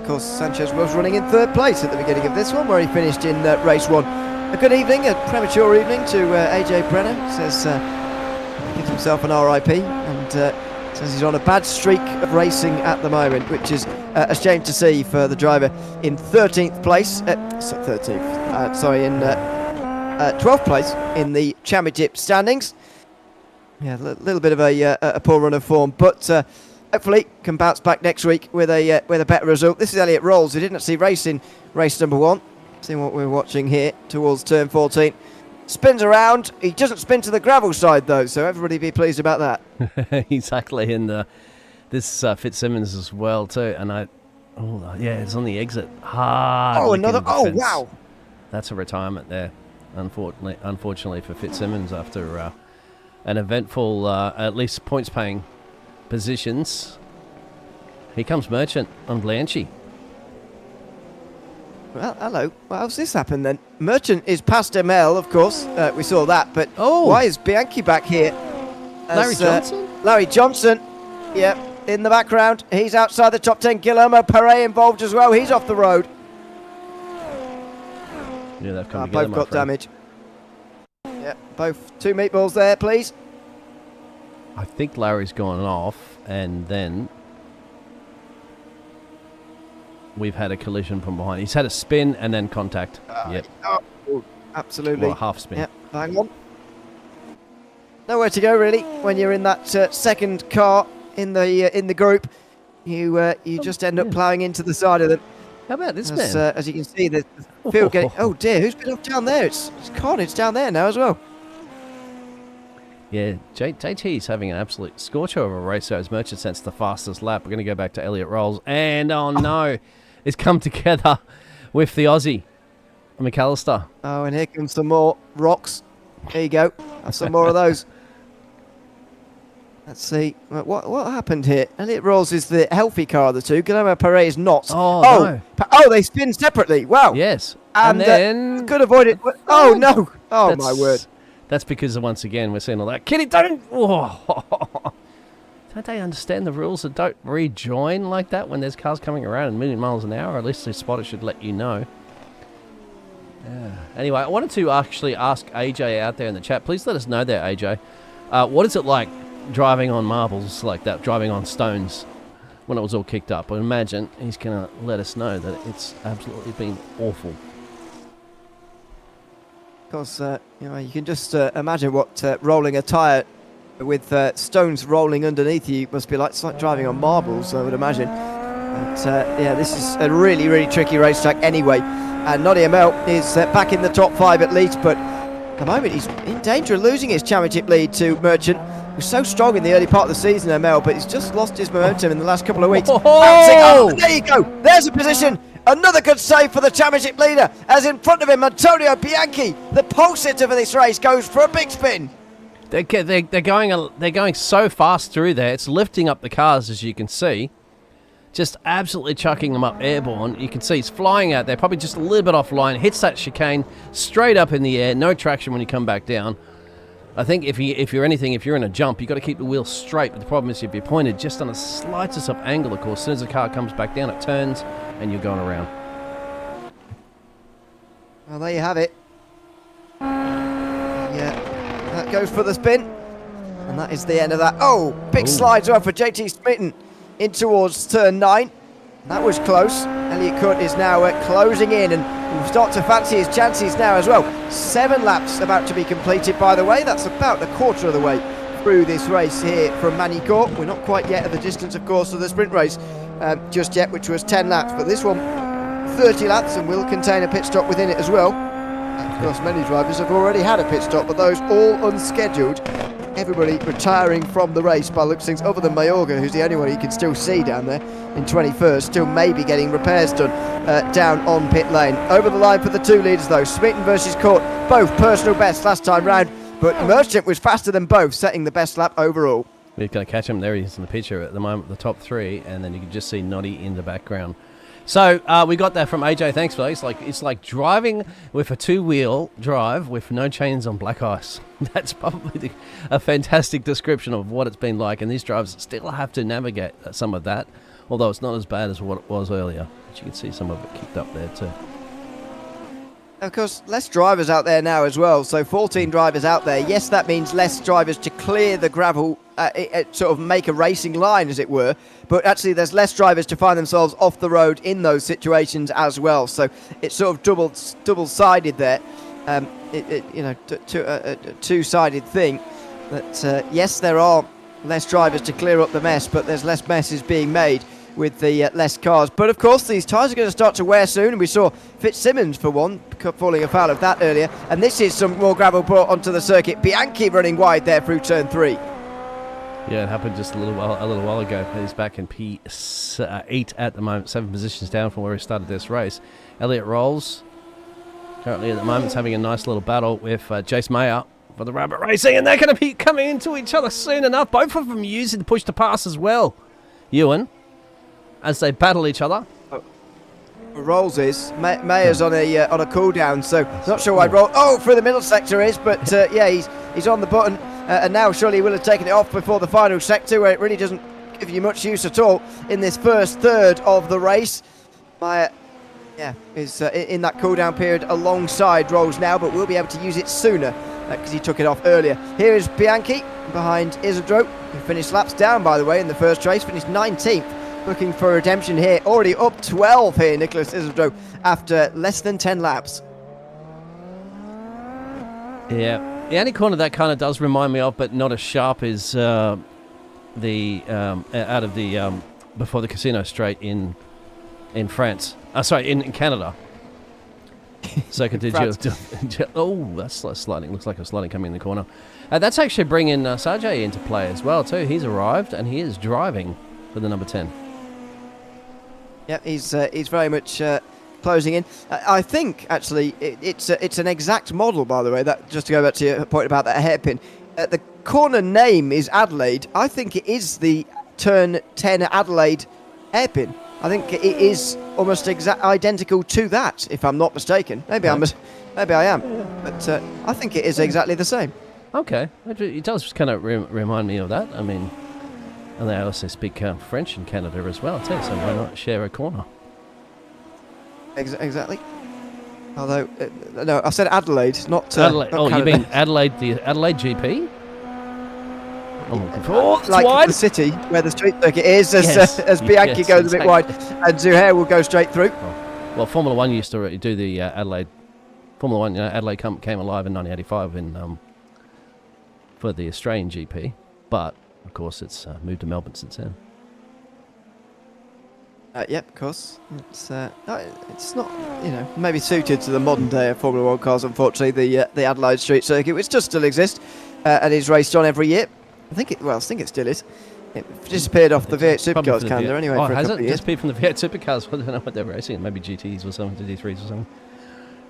Of course, Sanchez was running in 3rd place at the beginning of this one, where he finished in race 1. A good evening, a premature evening to AJ Brenner. Says gives himself an RIP and says he's on a bad streak of racing at the moment, which is a shame to see for the driver in 13th place. In 12th place in the championship standings. Yeah, a little bit of a poor run of form, but hopefully can bounce back next week with a better result. This is Elliot Rolls, who didn't actually race in race number 1. See what we're watching here towards turn 14. Spins around. He doesn't spin to the gravel side though, so everybody be pleased about that. Exactly, and this Fitzsimmons as well too. And it's on the exit. Wow! That's a retirement there, unfortunately for Fitzsimmons after an eventful, at least points-paying positions. Here comes Merchant on Blanchie. Well, hello. Well, how's this happened then? Merchant is past ML, of course. We saw that, but why is Bianchi back here? Larry Johnson? Larry Johnson, in the background. He's outside the top 10. Guillermo Perret involved as well. He's off the road. Yeah, they've come together, both got damage. Yeah, both 2 meatballs there, please. I think Larry's gone off, and then we've had a collision from behind. He's had a spin and then contact. Absolutely. Or a half spin. Yep, hang on. Nowhere to go really when you're in that second car in the group. You just end up ploughing into the side of them. How about this man? As you can see, the field getting. Oh dear, who's been off down there? It's carnage down there now as well. Yeah, JT's having an absolute scorcher of a race. So as Merchant sends the fastest lap, we're going to go back to Elliot Rolls, and no, it's come together with the Aussie, McAllister. Oh, and here comes some more rocks. There you go. Have some more of those. Let's see. What happened here? Elliot Rolls is the healthy car of the two. Guillermo Perret is not. No. They spin separately. Wow. Yes. And then could avoid it. Oh, no. Oh, my word. That's because, once again, we're seeing all that. Kitty, don't... Don't they understand the rules that don't rejoin like that when there's cars coming around at a million miles an hour? At least the spotter should let you know. Yeah. Anyway, I wanted to actually ask AJ out there in the chat. Please let us know there, AJ. What is it like driving on marbles like that, driving on stones when it was all kicked up? I imagine he's going to let us know that it's absolutely been awful. Because you can just imagine what rolling a tyre with stones rolling underneath you must be like. It's like driving on marbles, I would imagine. But this is a really, really tricky racetrack anyway. And Noddy ML is back in the top 5 at least, but at the moment he's in danger of losing his championship lead to Merchant. He was so strong in the early part of the season, ML, but he's just lost his momentum in the last couple of weeks. There you go. There's a position. Another good save for the championship leader, as in front of him, Antonio Bianchi, the pole sitter for this race, goes for a big spin. They're going so fast through there. It's lifting up the cars, as you can see. just absolutely chucking them up airborne. You can see he's flying out there, probably just a little bit offline, hits that chicane straight up in the air, no traction when you come back down. I think if you're in a jump, you've got to keep the wheel straight, but the problem is if you're pointed just on the slightest of angle, of course, as soon as the car comes back down, it turns and you're going around. Well, there you have it. Yeah, that goes for the spin. And that is the end of that. Oh, big slides off for JT Smitten in towards turn 9. That was close. Elliot Court is now closing in, and we'll start to fancy his chances now as well. 7 laps about to be completed, by the way. That's about a quarter of the way through this race here from Magny Court. We're not quite yet at the distance, of course, of the sprint race just yet, which was 10 laps. But this one, 30 laps, and will contain a pit stop within it as well. Of course, many drivers have already had a pit stop, but those all unscheduled. Everybody retiring from the race by looks things, other than Mayorga, who's the only one you can still see down there in 21st, still maybe getting repairs done down on pit lane. Over the line for the 2 leaders though, Smitten versus Court, both personal best last time round, but Merchant was faster than both, setting the best lap overall. We're going to catch him. There he is in the picture at the moment, the top 3, and then you can just see Noddy in the background. So we got that from AJ. Thanks, fellas. It's like driving with a 2-wheel drive with no chains on black ice. That's probably a fantastic description of what it's been like. And these drivers still have to navigate some of that, although it's not as bad as what it was earlier. But you can see some of it kicked up there too. Of course, less drivers out there now as well. So 14 drivers out there. Yes, that means less drivers to clear the gravel, sort of make a racing line, as it were. But actually, there's less drivers to find themselves off the road in those situations as well. So it's sort of double-sided there. Two-sided thing. That yes, there are less drivers to clear up the mess, but there's less messes being made with the less cars. But of course, these tyres are going to start to wear soon, and we saw Fitzsimmons, for one, falling afoul of that earlier. And this is some more gravel brought onto the circuit. Bianchi running wide there through turn 3. Yeah, it happened just a little while ago. He's back in P8 at the moment, 7 positions down from where he started this race. Elliot Rolls, currently at the moment, is having a nice little battle with Jace Mayer for the Rabbit Racing, and they're going to be coming into each other soon enough. Both of them using the push to pass as well. Ewan, as they battle each other. Rolls is Mayer's on a cool down, so not sure why Roll. Oh, through the middle sector is, but yeah, he's on the button, and now surely he will have taken it off before the final sector, where it really doesn't give you much use at all in this first third of the race. Mayer, yeah, is in that cool down period alongside Rolls now, but will be able to use it sooner because he took it off earlier. Here is Bianchi behind Isidro, who finished laps down, by the way, in the first race, finished 19th. Looking for redemption here. Already up 12 here, Nicholas Isidro, after less than 10 laps. Yeah. The only corner that kind of does remind me of, but not as sharp, is before the Casino Straight in France. Sorry, in Canada. Second digit. Oh, that's sliding. Looks like a sliding coming in the corner. That's actually bringing Sajay into play as well too. He's arrived and he is driving for the number 10. Yeah, he's very much closing in. I think actually it's an exact model, by the way. That, just to go back to your point about that hairpin, the corner name is Adelaide. I think it is the turn 10 Adelaide hairpin. I think it is almost identical to that, if I'm not mistaken. Maybe I am, but I think it is exactly the same. Okay, it does kind of remind me of that. I mean, and they also speak French in Canada as well too, so why not share a corner? Exactly. Although, no, I said Adelaide, not Adelaide. Not oh, Canada. You mean Adelaide, the Adelaide GP? I'm looking for like wide. the city where the street circuit is, as Bianchi goes a bit wide, and Zuhair will go straight through. Well, Formula One used to do the Adelaide. Formula One, Adelaide came alive in 1985 for the Australian GP, but of course it's moved to Melbourne since then. Yep, of course. It's not, maybe suited to the modern day of Formula One cars. Unfortunately, the Adelaide Street Circuit, which does still exist and is raced on every year. I think it still is. It disappeared off the V8 Supercars calendar anyway for a couple of years. Disappeared from the V8 Supercars. I don't know what they're racing. Maybe GTs or something, GT3s or something.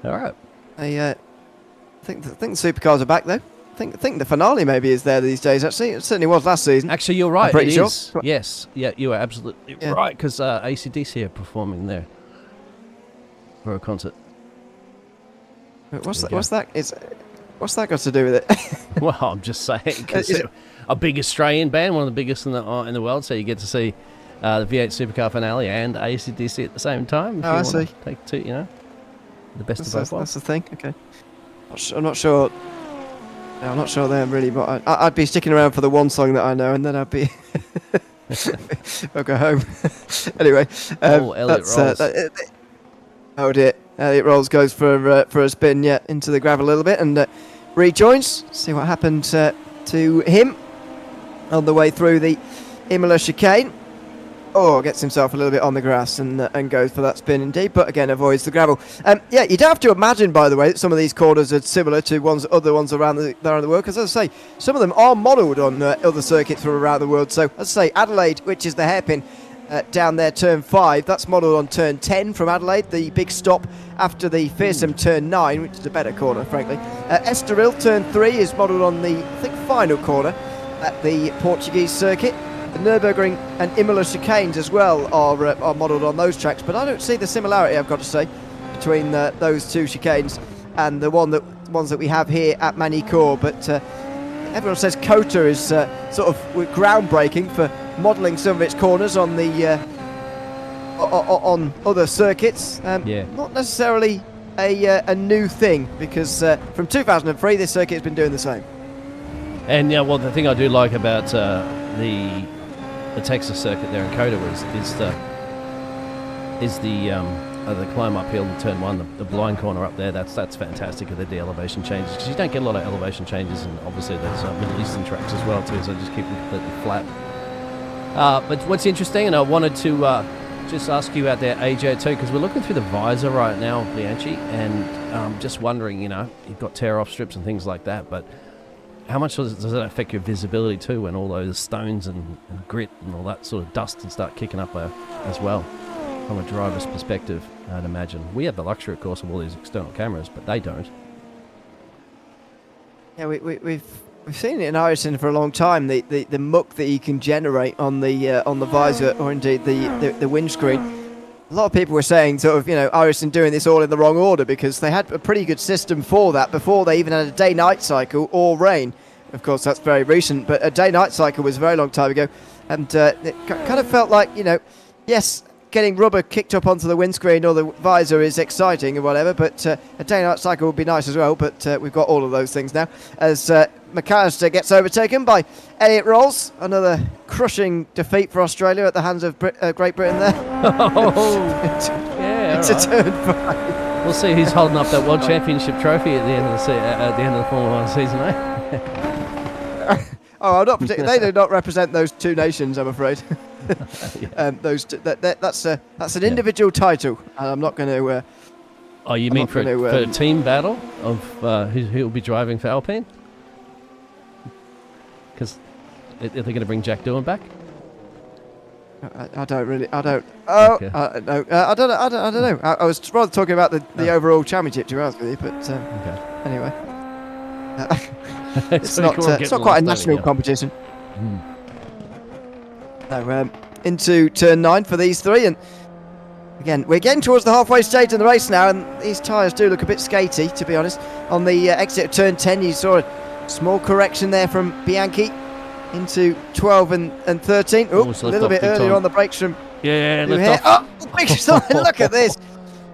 All right. I think the Supercars are back though. think the finale maybe is there these days. Actually, it certainly was last season. Actually, you're right. I'm pretty It sure. is. Yes. Yeah, you are absolutely right, because AC/DC are performing there for a concert. What's that got to do with it? Well, I'm just saying, because a big Australian band, one of the biggest in the world, so you get to see the V8 Supercar finale and AC/DC at the same time. If Oh, you I wanna see. Take two, the best of both That's worlds. the thing. Okay. I'm not sure. No, I'm not sure there really, but I'd be sticking around for the one song that I know, and then I'd be. I'll go home. Anyway. Elliot Rolls. Oh dear. Elliot Rolls goes for a spin, into the gravel a little bit, and rejoins. See what happened to him on the way through the Imola chicane. Oh, gets himself a little bit on the grass and goes for that spin indeed, but again avoids the gravel. You'd have to imagine, by the way, that some of these corners are similar to other ones around the world, because as I say, some of them are modelled on other circuits from around the world. So, as I say, Adelaide, which is the hairpin down there, turn 5, that's modelled on turn 10 from Adelaide, the big stop after the fearsome turn 9, which is a better corner, frankly. Estoril, turn 3, is modelled on the, I think, final corner at the Portuguese circuit. The Nürburgring and Imola chicanes as well are modelled on those tracks, but I don't see the similarity, I've got to say, between those two chicanes and the ones that we have here at Magny Cours. But everyone says COTA is sort of groundbreaking for modelling some of its corners on the on other circuits. Not necessarily a new thing, because from 2003 this circuit has been doing the same. And well, the thing I do like about the Texas circuit there in COTA is the climb uphill to turn 1, the blind corner up there. That's fantastic with the de-elevation changes, because you don't get a lot of elevation changes, and obviously there's Middle Eastern tracks as well too, so just keep them completely flat. But what's interesting, and I wanted to just ask you out there, AJ, too, because we're looking through the visor right now, Bianchi, and just wondering, you've got tear-off strips and things like that, but how much does that affect your visibility too, when all those stones and grit and all that sort of dust and start kicking up as well, from a driver's perspective, I'd imagine. We have the luxury, of course, of all these external cameras, but they don't. Yeah, we've seen it in iRacing for a long time. The muck that you can generate on the visor, or indeed the windscreen. A lot of people were saying sort of, iRacing doing this all in the wrong order, because they had a pretty good system for that before they even had a day-night cycle or rain. Of course, that's very recent, but a day-night cycle was a very long time ago. And it kind of felt like, yes, getting rubber kicked up onto the windscreen or the visor is exciting or whatever, but a day-night cycle would be nice as well. But we've got all of those things now, as McAllister gets overtaken by Elliot Rolls. Another crushing defeat for Australia at the hands of Great Britain there. It's a turn 5. We'll see who's holding up that World Championship trophy at the end of the Formula 1 season, eh? I'm not they do not represent those two nations, I'm afraid. That's an individual title, and I'm not going to. You mean for a team battle of who will be driving for Alpine? Because are they going to bring Jack Doohan back? I don't really. I don't. Okay. No. I don't know. I was rather talking about the overall championship, to be honest with you. But anyway, it's not quite a national competition. So into turn 9 for these three, and again we're getting towards the halfway stage in the race now, and these tyres do look a bit skatey, to be honest. On the exit of turn 10, you saw a small correction there from Bianchi into 12 and 13. A little bit earlier on the brakes from lift off. Look at this.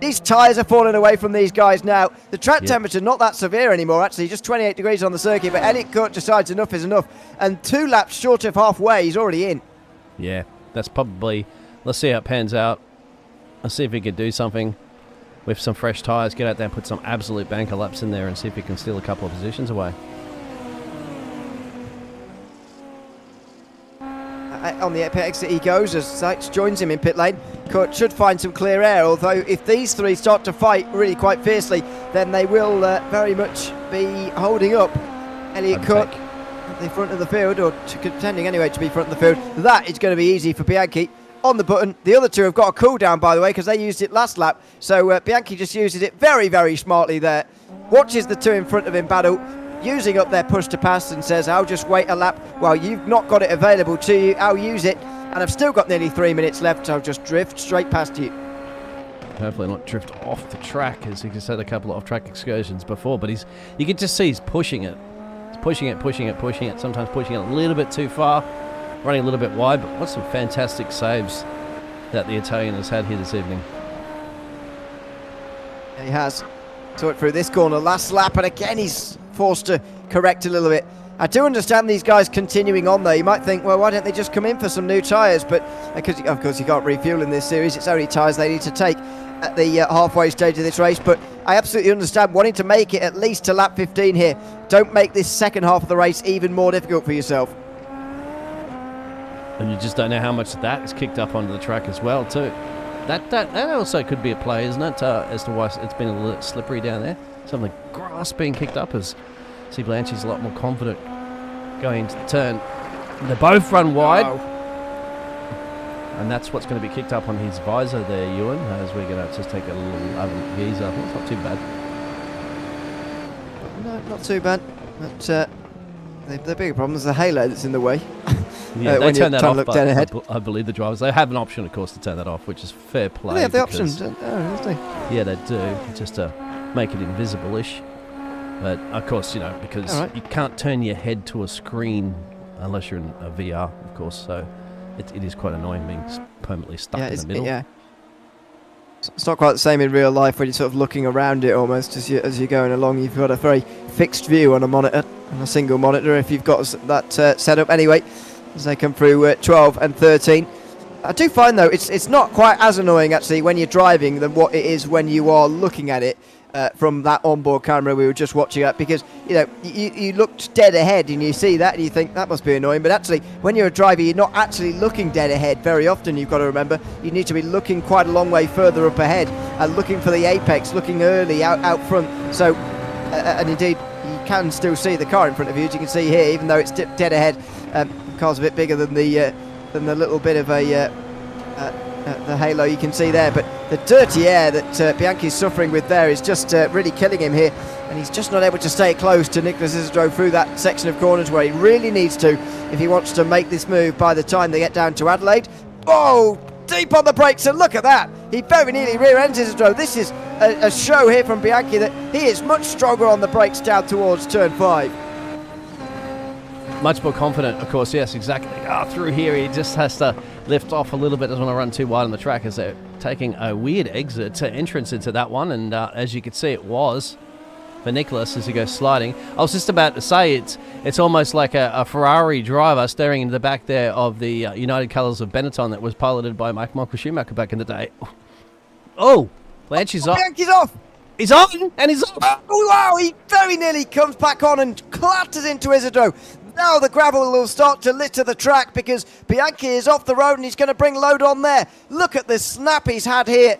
These tyres are falling away from these guys now. The track temperature not that severe anymore, actually, just 28 degrees on the circuit, but Elliot Court decides enough is enough, and 2 laps short of halfway, he's already in. Yeah, that's probably... Let's see how it pans out. Let's see if he can do something with some fresh tyres, get out there and put some absolute banker laps in there and see if he can steal a couple of positions away. On the exit he goes as Sykes joins him in pit lane. Court should find some clear air, although if these three start to fight really quite fiercely, then they will very much be holding up Elliot Court at the front of the field, or contending anyway to be front of the field. That is going to be easy for Bianchi. On the button, the other two have got a cool down, by the way, because they used it last lap, so Bianchi just uses it very, very smartly there. Watches the two in front of him battle, using up their push to pass and says, I'll just wait a lap. Well, you've not got it available to you. I'll use it. And I've still got nearly 3 minutes left. So I'll just drift straight past you. Hopefully not drift off the track, as he just had a couple of off-track excursions before. But you can just see he's pushing it. He's pushing it. Sometimes pushing it a little bit too far. Running a little bit wide. But what some fantastic saves that the Italian has had here this evening. Yeah, he has. Saw it through this corner last lap, and again he's forced to correct a little bit. I do understand these guys continuing on though. You might think, well, why don't they just come in for some new tyres? But because of course you can't refuel in this series, it's only tyres they need to take at the halfway stage of this race. But I absolutely understand wanting to make it at least to lap 15 here. Don't make this second half of the race even more difficult for yourself. And you just don't know how much that is kicked up onto the track as well too. That also could be a play, isn't it, as to why it's been a little slippery down there. Some of the grass being kicked up as see Blanchard's a lot more confident going into the turn. They both run wide. Wow. And that's what's going to be kicked up on his visor there, Ewan, as we're going to just take a little geezer. I think it's not too bad. No, not too bad. But the bigger problem is the halo that's in the way. Yeah, they turn that off, look dead ahead. I believe the drivers, they have an option, of course, to turn that off, which is fair play. They have the option, don't they? Yeah, they do, just to make it invisible-ish. But, of course, because you can't turn your head to a screen unless you're in a VR, of course, so it is quite annoying being permanently stuck in the middle. Yeah. It's not quite the same in real life when you're sort of looking around it almost as you're going along. You've got a very fixed view on a monitor, on a single monitor, if you've got that set up anyway, as they come through 12 and 13. I do find, though, it's not quite as annoying, actually, when you're driving than what it is when you are looking at it from that onboard camera we were just watching at, because, you looked dead ahead and you see that and you think, that must be annoying. But actually, when you're a driver, you're not actually looking dead ahead very often, you've got to remember. You need to be looking quite a long way further up ahead and looking for the apex, looking early out front. So, and indeed, you can still see the car in front of you, as you can see here, even though it's dead ahead. The car's a bit bigger than the little bit of the halo you can see there, but the dirty air that Bianchi's suffering with there is just really killing him here, and he's just not able to stay close to Nicholas Isidro through that section of corners where he really needs to if he wants to make this move by the time they get down to Adelaide. Oh, deep on the brakes, and look at that, he very nearly rear-ends Isidro. This is a show here from Bianchi that he is much stronger on the brakes down towards turn 5. Much more confident, of course, yes, exactly. Through here, he just has to lift off a little bit, doesn't want to run too wide on the track as they're taking a weird entrance into that one. And as you can see, it was for Nicholas as he goes sliding. I was just about to say it's almost like a Ferrari driver staring into the back there of the United Colours of Benetton that was piloted by Michael Schumacher back in the day. Oh, Blanchard's off. Bianchi's off. He's on, and he's off. Oh, wow, he very nearly comes back on and clatters into Isidro. Now the gravel will start to litter the track because Bianchi is off the road and he's going to bring load on there. Look at the snap he's had here.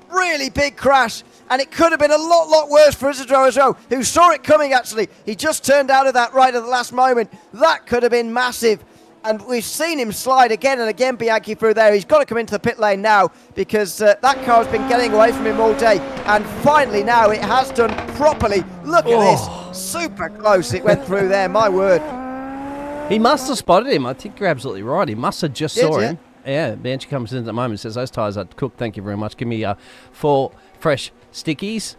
Really big crash. And it could have been a lot worse for Isidro as well, who saw it coming, actually. He just turned out of that right at the last moment. That could have been massive. And we've seen him slide again and again, Bianchi, through there. He's got to come into the pit lane now because that car has been getting away from him all day. And finally now it has done properly. Look at this. Super close it went through there, my word. He must have spotted him. I think you're absolutely right. He must have just saw him. Yeah, Bianchi comes in at the moment and says, those tyres are cooked, thank you very much. Give me 4 fresh stickies.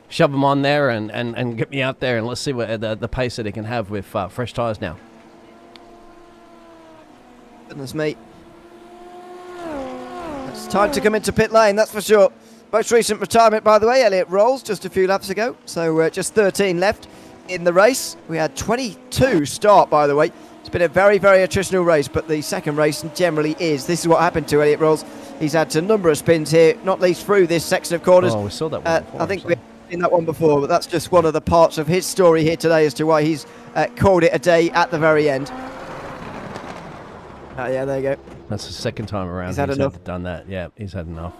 Shove them on there and get me out there, and let's see what the pace that he can have with fresh tyres now. Goodness me. It's time to come into pit lane, that's for sure. Most recent retirement, by the way, Elliot Rolls, just a few laps ago. So just 13 left in the race. We had 22 start, by the way. It's been a very attritional race, but the second race generally is. This is what happened to Elliot Rolls. He's had a number of spins here, not least through this section of corners. Oh, we saw that one before, I think we've seen that one before, but that's just one of the parts of his story here today as to why he's called it a day at the very end. Yeah, there you go. That's the second time around He's had enough. Done that. Yeah, he's had enough.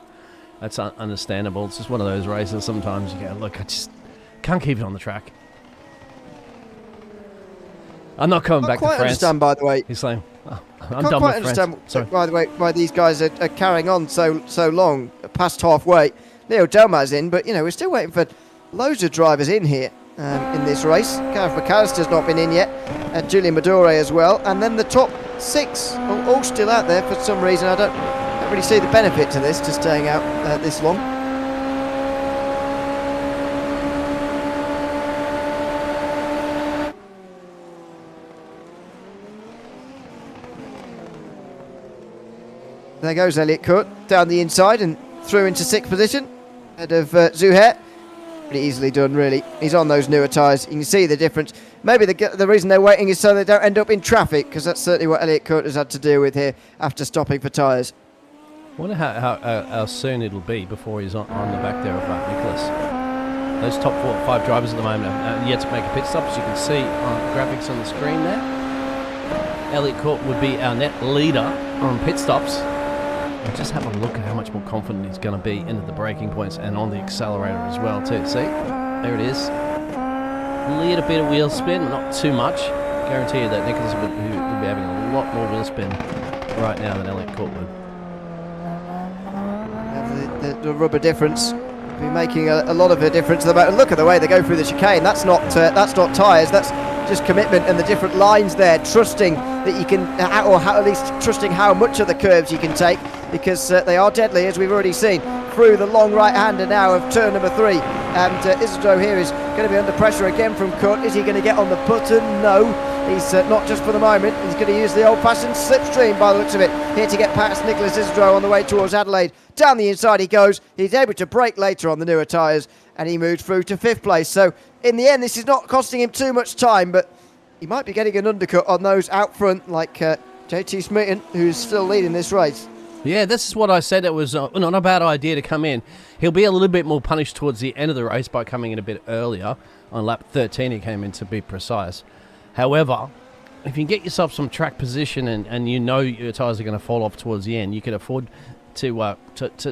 That's understandable. It's just one of those races sometimes you go, look, I just can't keep it on the track. I'm not coming back to France. I quite understand, by the way. He's saying, I'm done with France. understand, by the way, why these guys are carrying on so long, past halfway. Leo Delmar's in, but, we're still waiting for loads of drivers in here. in this race. Gareth McAllister's not been in yet, and Julian Madore as well. And then the top 6 are all still out there for some reason. I don't really see the benefit to this, to staying out this long. There goes Elliot Court down the inside and through into 6th position ahead of Zuhair. Pretty easily done, really. He's on those newer tyres. You can see the difference. Maybe the reason they're waiting is so they don't end up in traffic, because that's certainly what Elliot Court has had to deal with here after stopping for tyres. I wonder how soon it'll be before he's on the back there of Nicholas. Those top 4 or 5 drivers at the moment are yet to make a pit stop, as you can see on the graphics on the screen there. Elliot Court would be our net leader on pit stops. Just have a look at how much more confident he's going to be into the braking points and on the accelerator as well too. See, there it is. A little bit of wheel spin, not too much. Guarantee you that Nicholas would be having a lot more wheel spin right now than Elliot Court would. The rubber difference will be making a lot of a difference. Look at the way they go through the chicane. That's not tyres. That's just commitment and the different lines there. Trusting that you can, or at least trusting how much of the curves you can take, because they are deadly, as we've already seen through the long right-hander now of turn number 3. And Isidro here is going to be under pressure again from Cut. Is he going to get on the button? No, he's not just for the moment. He's going to use the old-fashioned slipstream by the looks of it here to get past Nicholas Isidro on the way towards Adelaide. Down the inside he goes. He's able to brake later on the newer tyres, and he moves through to 5th place. So in the end, this is not costing him too much time, but he might be getting an undercut on those out front, like JT Smeaton, who's still leading this race. Yeah, this is what I said. It was not a bad idea to come in. He'll be a little bit more punished towards the end of the race by coming in a bit earlier. On lap 13 he came in, to be precise. However, if you can get yourself some track position and you know your tyres are going to fall off towards the end, you can afford to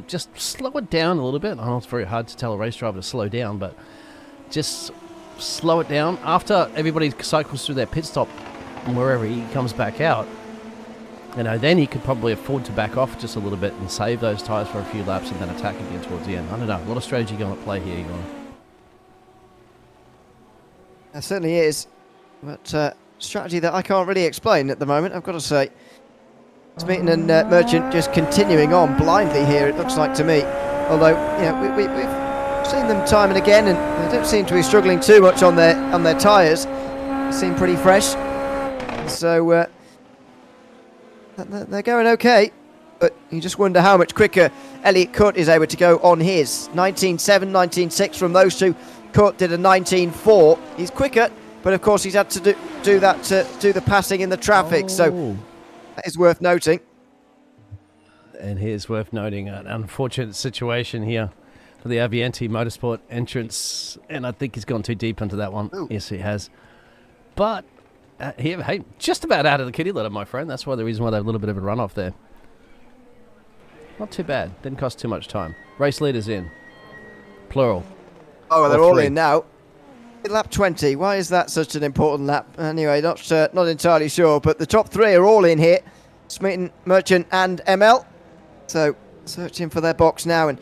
just slow it down a little bit. I know it's very hard to tell a race driver to slow down, but just slow it down. After everybody cycles through their pit stop and wherever he comes back out, then he could probably afford to back off just a little bit and save those tyres for a few laps and then attack again towards the end. I don't know. A lot of strategy going to play here, Ewan. There certainly is, but strategy that I can't really explain at the moment, I've got to say. Smeaton and Merchant just continuing on blindly here, it looks like to me. Although, we've seen them time and again, and they don't seem to be struggling too much on their tyres. They seem pretty fresh. So they're going okay, but you just wonder how much quicker Elliot Court is able to go on his. 19.7, 19.6 from those two. Court did a 19.4. He's quicker, but of course he's had to do that to do the passing in the traffic, so that is worth noting. And here's worth noting an unfortunate situation here for the Avienti Motorsport entrance, and I think he's gone too deep into that one. Ooh. Yes, he has. But hey, just about out of the kitty litter, my friend. That's the reason why they have a little bit of a runoff there. Not too bad. Didn't cost too much time. Race leaders in. Plural. Oh, well, they're all in now. Lap 20. Why is that such an important lap? Anyway, not entirely sure, but the top 3 are all in here. Smeaton, Merchant and ML. So, searching for their box now and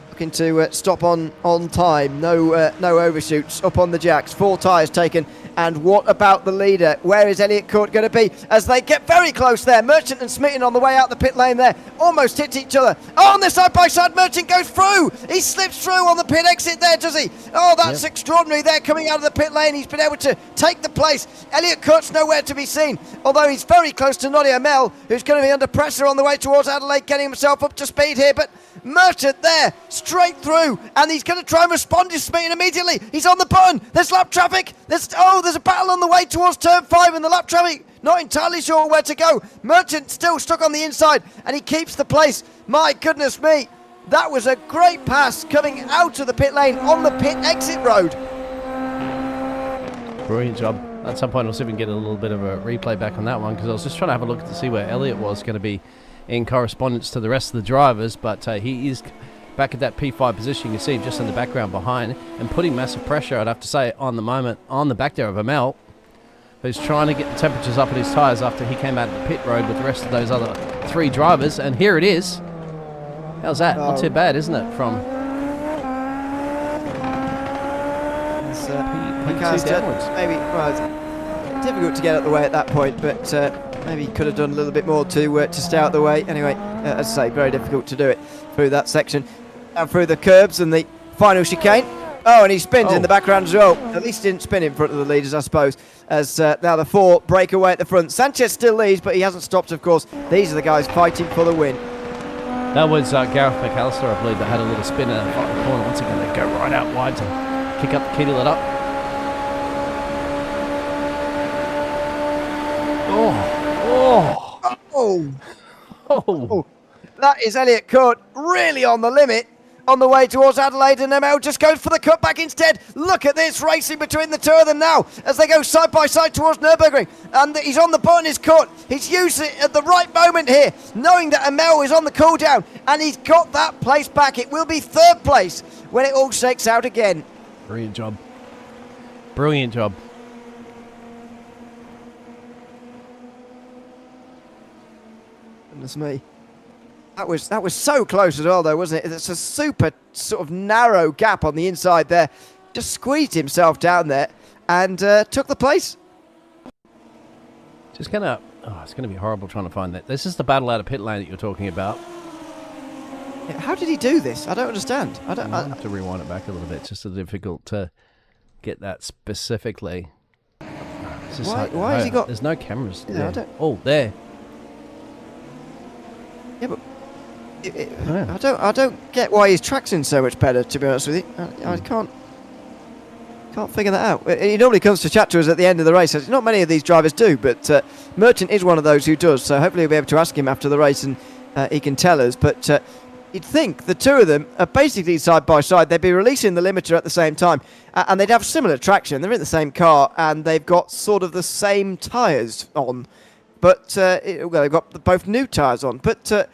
looking to stop on time. No overshoots up on the jacks. 4 tyres taken. And what about the leader? Where is Elliot Court going to be as they get very close there? Merchant and Smeaton on the way out the pit lane there. Almost hit each other. Oh, on the side-by-side, Merchant goes through. He slips through on the pit exit there, does he? Oh, that's extraordinary there, coming out of the pit lane. He's been able to take the place. Elliot Court's nowhere to be seen, although he's very close to Noddy Amel, who's going to be under pressure on the way towards Adelaide, getting himself up to speed here. But Merchant there, straight through, and he's going to try and respond to Smeaton immediately. He's on the button. There's lap traffic. There's a battle on the way towards turn 5 in the lap traffic. Not entirely sure where to go. Merchant still stuck on the inside, and he keeps the place. My goodness me. That was a great pass coming out of the pit lane on the pit exit road. Brilliant job. At some point, I'll see if we can get a little bit of a replay back on that one, because I was just trying to have a look to see where Elliot was going to be in correspondence to the rest of the drivers, but he is back at that P5 position. You can see him just in the background behind and putting massive pressure, I'd have to say, on the moment on the back there of Amel, who's trying to get the temperatures up in his tyres after he came out of the pit road with the rest of those other 3 drivers. And here it is. How's that? Not too bad, isn't it? From downwards. Maybe, well, it's difficult to get out of the way at that point, but maybe he could have done a little bit more to stay out of the way. Anyway, as I say, very difficult to do it through that section. Down through the curbs and the final chicane. Oh, and he spins in the background as well. At least he didn't spin in front of the leaders, I suppose, as now the 4 break away at the front. Sanchez still leads, but he hasn't stopped, of course. These are the guys fighting for the win. That was Gareth McAllister, I believe, that had a little spin in the final corner. Once again, they go right out wide to kick up the key to let up. Oh. That is Elliot Court really on the limit. On the way towards Adelaide, and Emil just goes for the cutback instead. Look at this racing between the two of them now as they go side by side towards Nürburgring. And he's on the button, his cut. He's used it at the right moment here, knowing that Emil is on the cool down, and he's got that place back. It will be 3rd place when it all shakes out again. Brilliant job. Brilliant job. Goodness me. That was so close as well, though, wasn't it? It's a super sort of narrow gap on the inside there. Just squeezed himself down there and took the place. Just gonna. Oh, it's gonna be horrible trying to find that. This is the battle out of pit lane that you're talking about. How did he do this? I don't understand. I have to rewind it back a little bit. It's just so difficult to get that specifically. Why has he got? There's no cameras. Yeah, there. Oh, there. Yeah, but. I don't get why his traction's so much better, to be honest with you. I can't figure that out. He normally comes to chat to us at the end of the race. Not many of these drivers do, but Merchant is one of those who does, so hopefully we'll be able to ask him after the race and he can tell us. But you'd think the two of them are basically side by side. They'd be releasing the limiter at the same time, and they'd have similar traction. They're in the same car, and they've got sort of the same tyres on. But, they've got both new tyres on. But...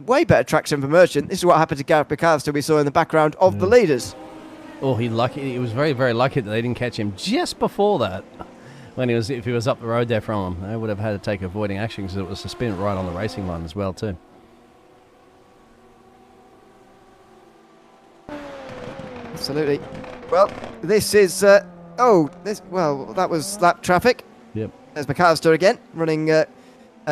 way better traction for Merchant. This is what happened to Gareth McAllister we saw in the background of the leaders. Oh, he was very, very lucky that they didn't catch him just before that. If he was up the road there from them, they would have had to take avoiding action because it was a spin right on the racing line as well too. Absolutely. Well, this is that was lap traffic. Yep. There's McAllister again running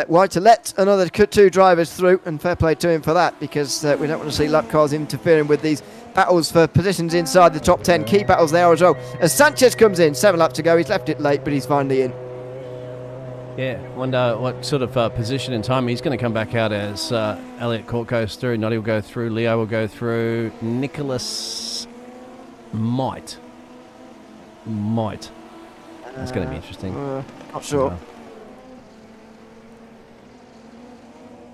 wide to let another 2 drivers through, and fair play to him for that, because we don't want to see lap cars interfering with these battles for positions inside the top 10. Key battles there as well. As Sanchez comes in, 7 laps to go. He's left it late, but he's finally in. Yeah, wonder what sort of position and time he's going to come back out as. Elliot Court goes through, Noddy will go through, Leo will go through, Nicholas might. That's going to be interesting. Not sure.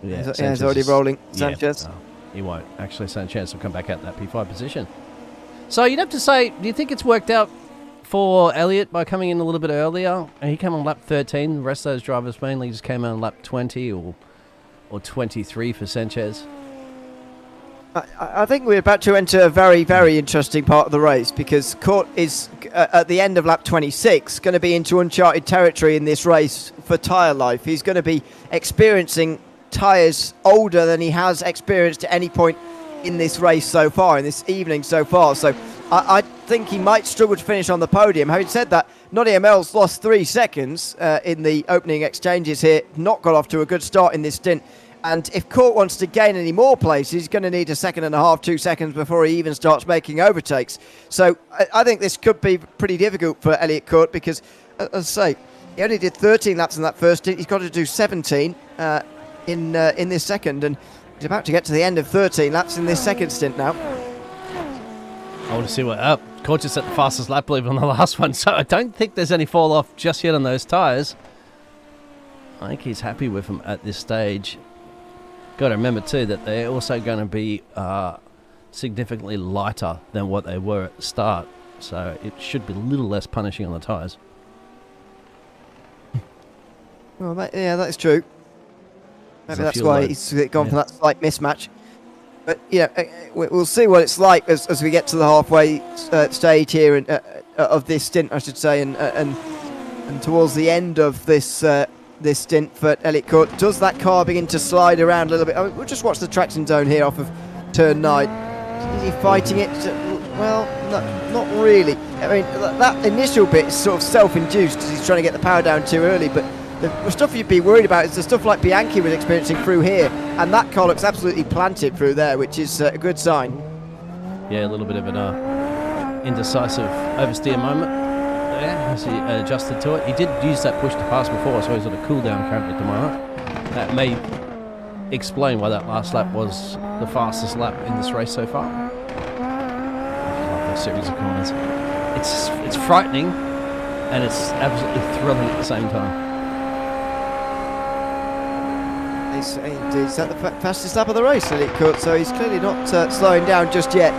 Yeah, he's already rolling. Sanchez. Yeah, he won't. Actually, Sanchez will come back out in that P5 position. So you'd have to say, do you think it's worked out for Elliot by coming in a little bit earlier? And he came on lap 13. The rest of those drivers mainly just came on lap 20 or 23 for Sanchez. I think we're about to enter a very, very interesting part of the race, because Court is, at the end of lap 26, going to be into uncharted territory in this race for tyre life. He's going to be experiencing tyres older than he has experienced at any point in this race so far, in this evening so far. So I think he might struggle to finish on the podium. Having said that, Noddy Emel's lost 3 seconds in the opening exchanges here, not got off to a good start in this stint. And if Court wants to gain any more places, he's going to need 1.5 seconds, 2 seconds before he even starts making overtakes. So I think this could be pretty difficult for Elliot Court, because, as I say, he only did 13 laps in that first stint. He's got to do 17 in this second, and he's about to get to the end of 13 laps in this second stint now. I want to see what up. Court just set the fastest lap, believe, on the last one, so I don't think there's any fall off just yet on those tyres. I think he's happy with them at this stage. Got to remember too that they're also going to be significantly lighter than what they were at the start, so it should be a little less punishing on the tyres. Well, that's true. Maybe that's why he's gone for that slight mismatch. But we'll see what it's like as we get to the halfway stage here of this stint, I should say, and towards the end of this stint for Elliot Court. Does that car begin to slide around a little bit? We'll just watch the traction zone here off of turn 9. Is he fighting it? Well, not really. I mean, that initial bit is sort of self-induced because he's trying to get the power down too early, but the stuff you'd be worried about is the stuff like Bianchi was experiencing through here, and that car looks absolutely planted through there, which is a good sign. Yeah, a little bit of an indecisive oversteer moment there as he adjusted to it. He did use that push to pass before, so he's on a cool down currently at the moment. That may explain why that last lap was the fastest lap in this race so far. I love those series of corners. It's frightening and it's absolutely thrilling at the same time. He's at the fastest lap of the race, Elliot Court, so he's clearly not slowing down just yet.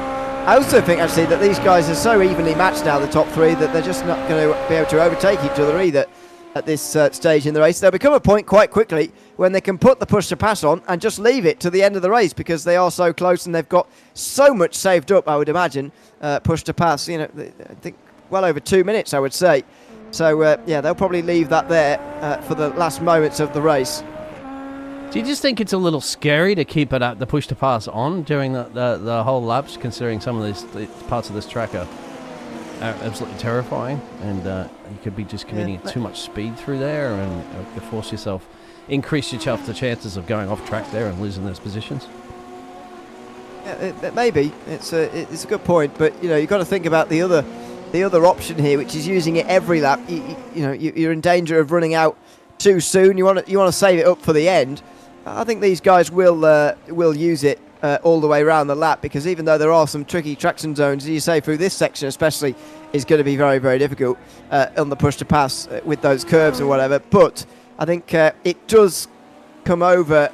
I also think actually that these guys are so evenly matched now, the top three, that they're just not going to be able to overtake each other either at this stage in the race. There'll become a point quite quickly when they can put the push to pass on and just leave it to the end of the race because they are so close and they've got so much saved up, I would imagine, push to pass. You know, I think well over 2 minutes, I would say. So, yeah, they'll probably leave that there for the last moments of the race. Do you just think it's a little scary to keep it up, the push to pass on during the whole laps, considering some of these parts of this track are absolutely terrifying, and you could be just committing too much speed through there, and you increase yourself the chances of going off track there and losing those positions? Yeah, maybe it's a good point, but you know you've got to think about the other option here, which is using it every lap. You're in danger of running out too soon. You want to save it up for the end. I think these guys will use it all the way around the lap, because even though there are some tricky traction zones, as you say, through this section especially, is going to be very, very difficult on the push to pass with those curves or whatever. But I think it does come over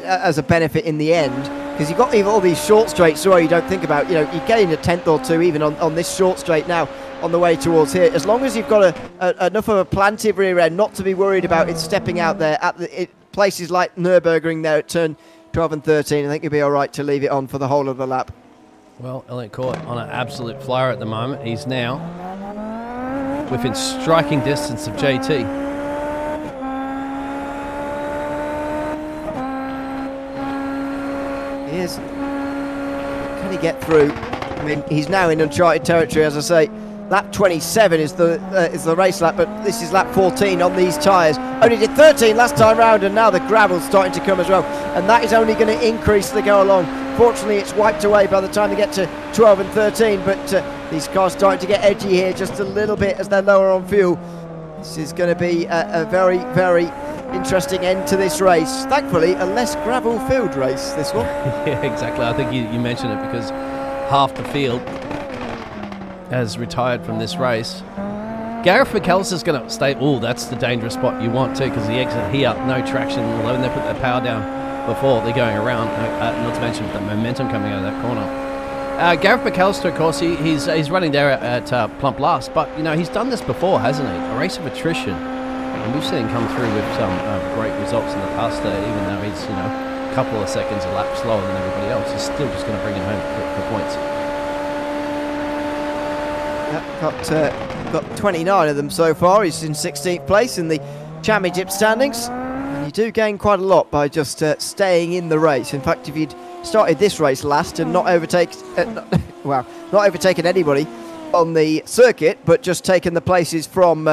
as a benefit in the end, because you've got even all these short straights where you don't think about, you're getting a tenth or two even on this short straight now on the way towards here. As long as you've got enough of a planted rear end not to be worried about it stepping out there at places like Nürburgring there at turn 12 and 13, I think you'll be all right to leave it on for the whole of the lap. Well, Elliot Court on an absolute flyer at the moment. He's now within striking distance of JT. He is. Can he get through? I mean, he's now in uncharted territory, as I say. Lap 27 is the race lap, but this is lap 14 on these tyres. Only did 13 last time round, and now the gravel's starting to come as well, and that is only going to increase as they go along. Fortunately, it's wiped away by the time they get to 12 and 13, but these cars starting to get edgy here just a little bit as they're lower on fuel. This is going to be a very, very interesting end to this race. Thankfully, a less gravel-filled race, this one. Yeah, exactly. I think you mentioned it because half the field has retired from this race. Gareth McAllister's going to stay. Oh, that's the dangerous spot you want too, because the exit here, no traction. When they put their power down before they're going around, not to mention the momentum coming out of that corner. Gareth McAllister, of course, he's running there at plump last, but he's done this before, hasn't he? A race of attrition, and we've seen him come through with some great results in the past there, even though he's a couple of seconds a lap slower than everybody else. He's still just going to bring him home for points. Got 29 of them so far. He's in 16th place in the championship standings, and you do gain quite a lot by just staying in the race. In fact, if you'd started this race last and not overtaken anybody on the circuit, but just taken the places from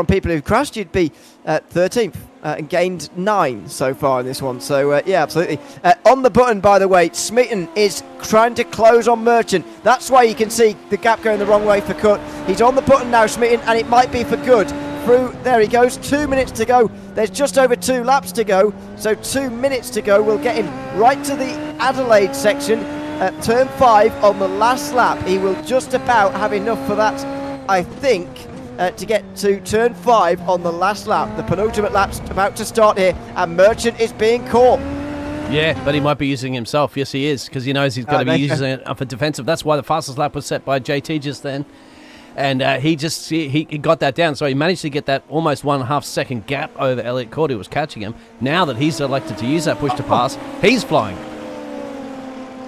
people who've crashed, you'd be 13th and gained 9 so far in this one. So yeah, absolutely. On the button, by the way, Smeaton is trying to close on Merchant. That's why you can see the gap going the wrong way for Cut. He's on the button now, Smeaton, and it might be for good. Through there he goes. 2 minutes to go. There's just over 2 laps to go, so 2 minutes to go. We'll get him right to the Adelaide section at turn 5 on the last lap. He will just about have enough for that, I think, to get to turn 5 on the last lap. The penultimate lap's about to start here, and Merchant is being caught. Yeah, but he might be using himself. Yes, he is, because he knows he's got to be using it for defensive. That's why the fastest lap was set by JT just then. And he got that down, so he managed to get that almost 1.5 second gap over Elliot Court, who was catching him. Now that he's elected to use that push to pass, he's flying.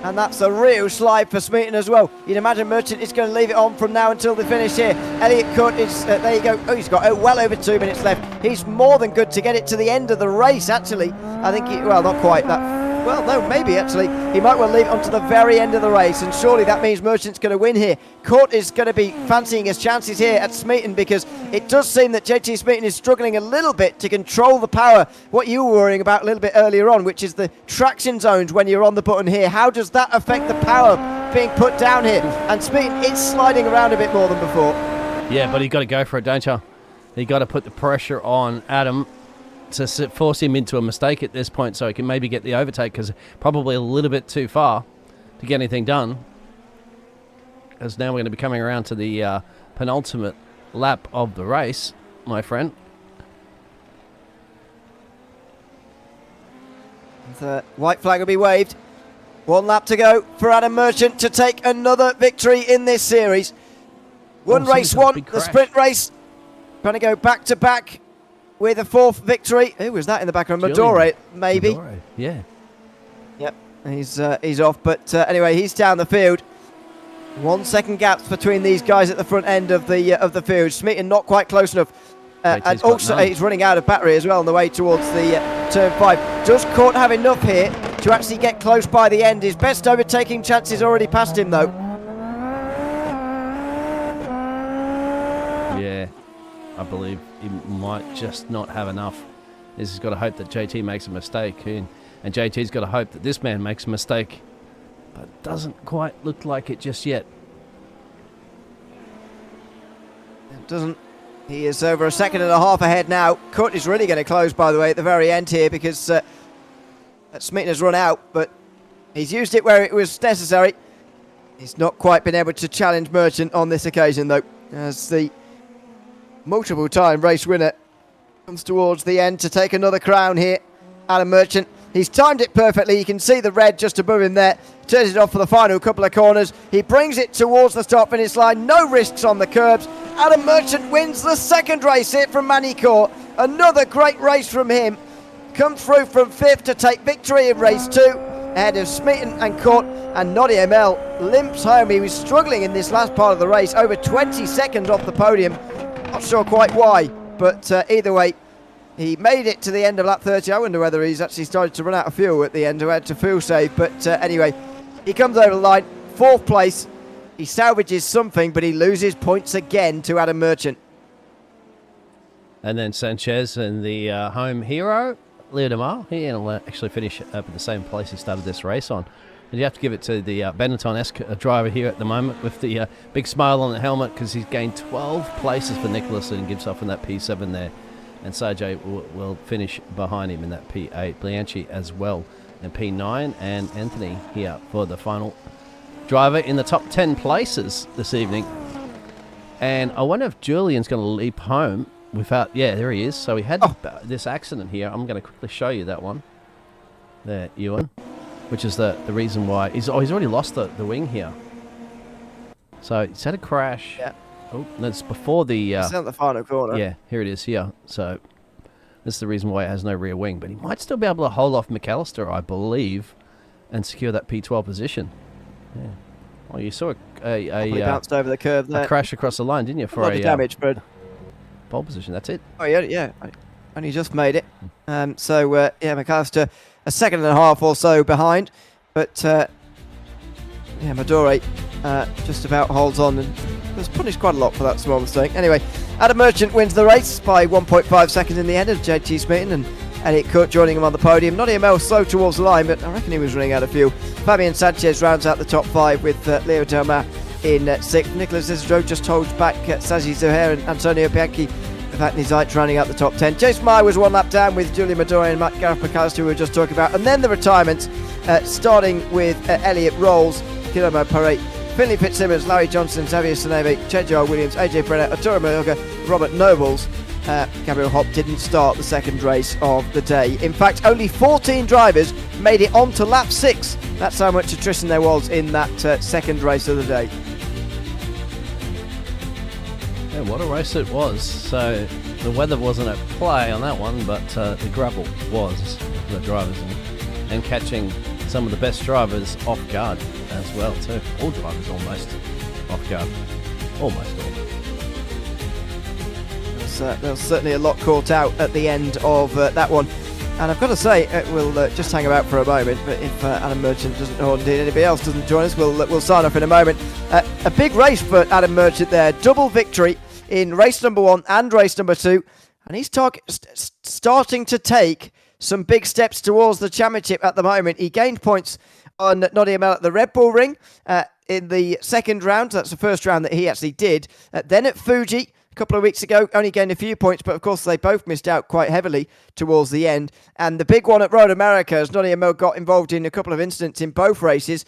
And that's a real slide for Smeaton as well. You'd imagine Merchant is going to leave it on from now until the finish here. Elliot Court is, there you go. Oh, he's got well over 2 minutes left. He's more than good to get it to the end of the race, actually. I think, well, not quite that well, no, maybe actually. He might well leave it onto the very end of the race, and surely that means Merchant's going to win here. Court is going to be fancying his chances here at Smeaton, because it does seem that JT Smeaton is struggling a little bit to control the power. What you were worrying about a little bit earlier on, which is the traction zones when you're on the button here. How does that affect the power being put down here? And Smeaton is sliding around a bit more than before. Yeah, but you got to go for it, don't you? You got to put the pressure on Adam to force him into a mistake at this point, so he can maybe get the overtake, because probably a little bit too far to get anything done. As now we're going to be coming around to the penultimate lap of the race, my friend. The white flag will be waved. 1 lap to go for Adam Merchant to take another victory in this series. Race one, the sprint race. Trying to go back to back with a 4th victory. Who was that in the background? Madore, maybe. Madore, yeah. Yep, he's off. But anyway, he's down the field. 1 second gaps between these guys at the front end of the field. Smeaton not quite close enough. And also he's running out of battery as well on the way towards the turn 5. Does Court have enough here to actually get close by the end? His best overtaking chances already past him, though. Yeah, I believe he might just not have enough. He's got to hope that JT makes a mistake, and JT's got to hope that this man makes a mistake, but it doesn't quite look like it just yet. It doesn't. He is over 1.5 seconds ahead now. Court is really going to close, by the way, at the very end here, because Smeaton has run out, but he's used it where it was necessary. He's not quite been able to challenge Merchant on this occasion, though, as the multiple-time race winner comes towards the end to take another crown here. Adam Merchant, he's timed it perfectly. You can see the red just above him there. Turns it off for the final couple of corners. He brings it towards the start-finish line. No risks on the curbs. Adam Merchant wins the 2nd race here from Magny Court. Another great race from him. Comes through from 5th to take victory in race 2. Ahead of Smeaton and Court, and Noddy ML limps home. He was struggling in this last part of the race. Over 20 seconds off the podium. Not sure quite why, but either way, he made it to the end of lap 30. I wonder whether he's actually started to run out of fuel at the end, who had to fuel save. But anyway, he comes over the line, 4th place. He salvages something, but he loses points again to Adam Merchant. And then Sanchez and the home hero, Leo Demar, he'll actually finish up at the same place he started this race on. And you have to give it to the Benetton-esque driver here at the moment with the big smile on the helmet, because he's gained 12 places for Nicholas and gives off in that P7 there. And Sergey will finish behind him in that P8. Bianchi as well in P9. And Anthony here for the final driver in the top 10 places this evening. And I wonder if Julian's going to leap home without... Yeah, there he is. So he had this accident here. I'm going to quickly show you that one. There, Ewan. Which is the reason why... He's already lost the wing here. So he's had a crash. Yeah. Oh, that's before the... It's at the final corner. Yeah, here it is here. So this is the reason why it has no rear wing. But he might still be able to hold off McAllister, I believe, and secure that P12 position. Yeah. Well, you saw He bounced over the curve there. A crash across the line, didn't you? For a lot of damage, but pole position. That's it. Oh yeah. Only just made it. McAllister 1.5 seconds or so behind, but Madore just about holds on and was punished quite a lot for that small mistake. Anyway, Adam Merchant wins the race by 1.5 seconds in the end of JT Smeaton, and Elliot Cook joining him on the podium. Noddy ML slow towards the line, but I reckon he was running out of fuel. Fabian Sanchez rounds out the top 5 with Leo Delmar in 6th. Nicholas Isidro just holds back Sazi Zuhair and Antonio Bianchi. Magny Zeit rounding out the top 10. Jason Meyer was 1 lap down with Julian Madore and Gareth McAllister, who we were just talking about. And then the retirements, starting with Elliot Rolls, Guillermo Paré, Finley Fitzsimmons, Larry Johnson, Xavier Seneve, Chedjar Williams, AJ Brenner, Arturo Mayoga, Robert Nobles. Gabriel Hopp didn't start the 2nd race of the day. In fact, only 14 drivers made it on to lap 6. That's how much attrition there was in that 2nd race of the day. Yeah, what a race it was. So the weather wasn't at play on that one, but the gravel was the drivers, and catching some of the best drivers off guard as well too. All drivers almost off guard. Almost all. There was certainly a lot caught out at the end of that one. And I've got to say, we'll just hang about for a moment, but if Adam Merchant doesn't, or indeed anybody else doesn't join us, we'll sign off in a moment. A big race for Adam Merchant there. Double victory in race number 1 and race number 2. And he's starting to take some big steps towards the championship at the moment. He gained points on Nottingham at the Red Bull Ring in the second round. That's the first round that he actually did. Then at Fuji, a couple of weeks ago, only gained a few points, but of course they both missed out quite heavily towards the end. And the big one at Road America, as Nottingham got involved in a couple of incidents in both races.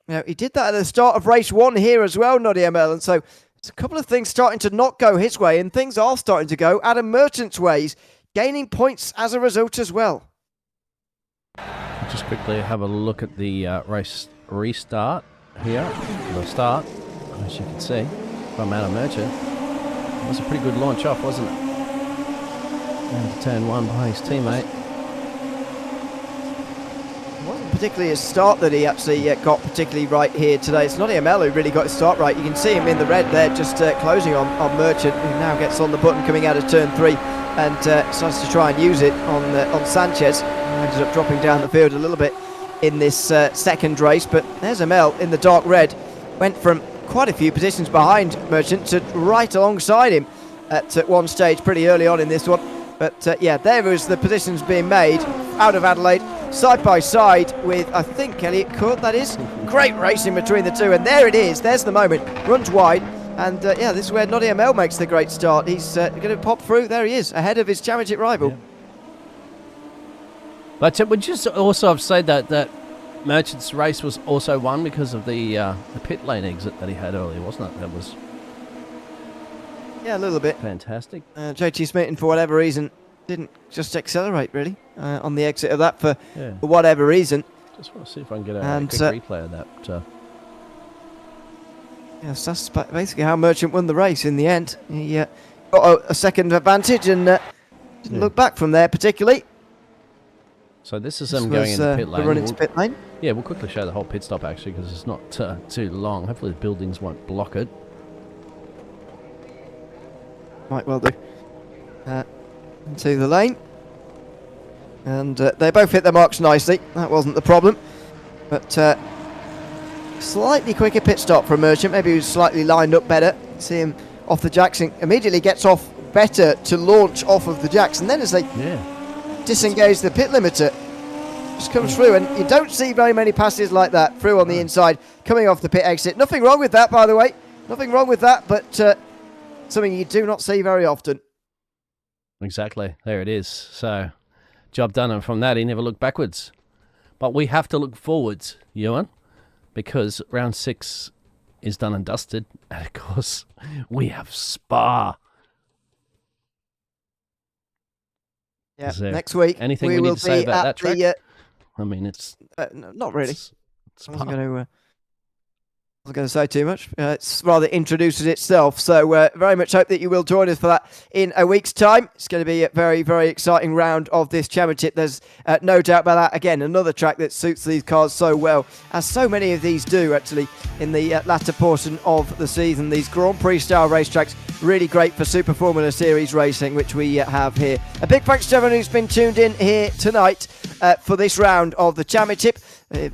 Now, he did that at the start of race 1 here as well, Nottingham, and so there's a couple of things starting to not go his way, and things are starting to go Adam Merchant's ways, gaining points as a result as well. Just quickly have a look at the race restart here. The start, as you can see, from Adam Merchant. It was a pretty good launch off, wasn't it? And turn 1 by his teammate. It wasn't particularly his start that he actually got particularly right here today. It's Nottingham who really got his start right. You can see him in the red there, just closing on Merchant, who now gets on the button coming out of turn 3 and starts to try and use it on Sanchez. Ended up dropping down the field a little bit in this second race, but there's Amel in the dark red. Went from quite a few positions behind Merchant to right alongside him at one stage pretty early on in this one. But yeah, there was the positions being made out of Adelaide, side by side with, I think, Elliot Court, that is. Great racing between the two, and there it is. There's the moment. Runs wide, and yeah, this is where Nottingham makes the great start. He's going to pop through. There he is, ahead of his championship rival. Yeah. But would you also have said that Merchant's race was also won because of the pit lane exit that he had earlier, wasn't it? That was... Yeah, a little bit. Fantastic. JT Smeaton, for whatever reason, didn't just accelerate, really, on the exit of that for whatever reason. Just want to see if I can get a quick replay of that. Yes, that's basically how Merchant won the race in the end. He got a second advantage and didn't look back from there particularly. So this is them going in the pit lane. The run into pit lane. Yeah, we'll quickly show the whole pit stop actually because it's not too long. Hopefully the buildings won't block it. Might well do. Into the lane. And they both hit their marks nicely. That wasn't the problem. But slightly quicker pit stop for Merchant. Maybe he was slightly lined up better. See him off the jacks and immediately gets off better to launch off of the jacks. And then as they disengage the pit limiter, just comes through. And you don't see very many passes like that through on the inside, coming off the pit exit. Nothing wrong with that, by the way. Nothing wrong with that, but something you do not see very often. Exactly. There it is. So, job done. And from that, he never looked backwards. But we have to look forwards, Ewan, because round 6 is done and dusted. And, of course, we have Spa. Yeah, next week. Anything we need to say about that track? I mean, it's... not really. I wasn't going to say too much. It's rather introduces itself. So very much hope that you will join us for that in a week's time. It's going to be a very, very exciting round of this championship. There's no doubt about that. Again, another track that suits these cars so well, as so many of these do actually in the latter portion of the season. These Grand Prix style racetracks, really great for Super Formula Series racing, which we have here. A big thanks to everyone who's been tuned in here tonight for this round of the championship.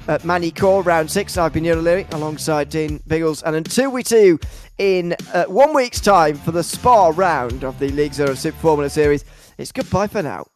At Magny Cours, round 6, I've been Ewan O'Leary alongside Dean Biggles, and until we do in 1 week's time for the Spa round of the League Zero Super Formula Series, it's goodbye for now.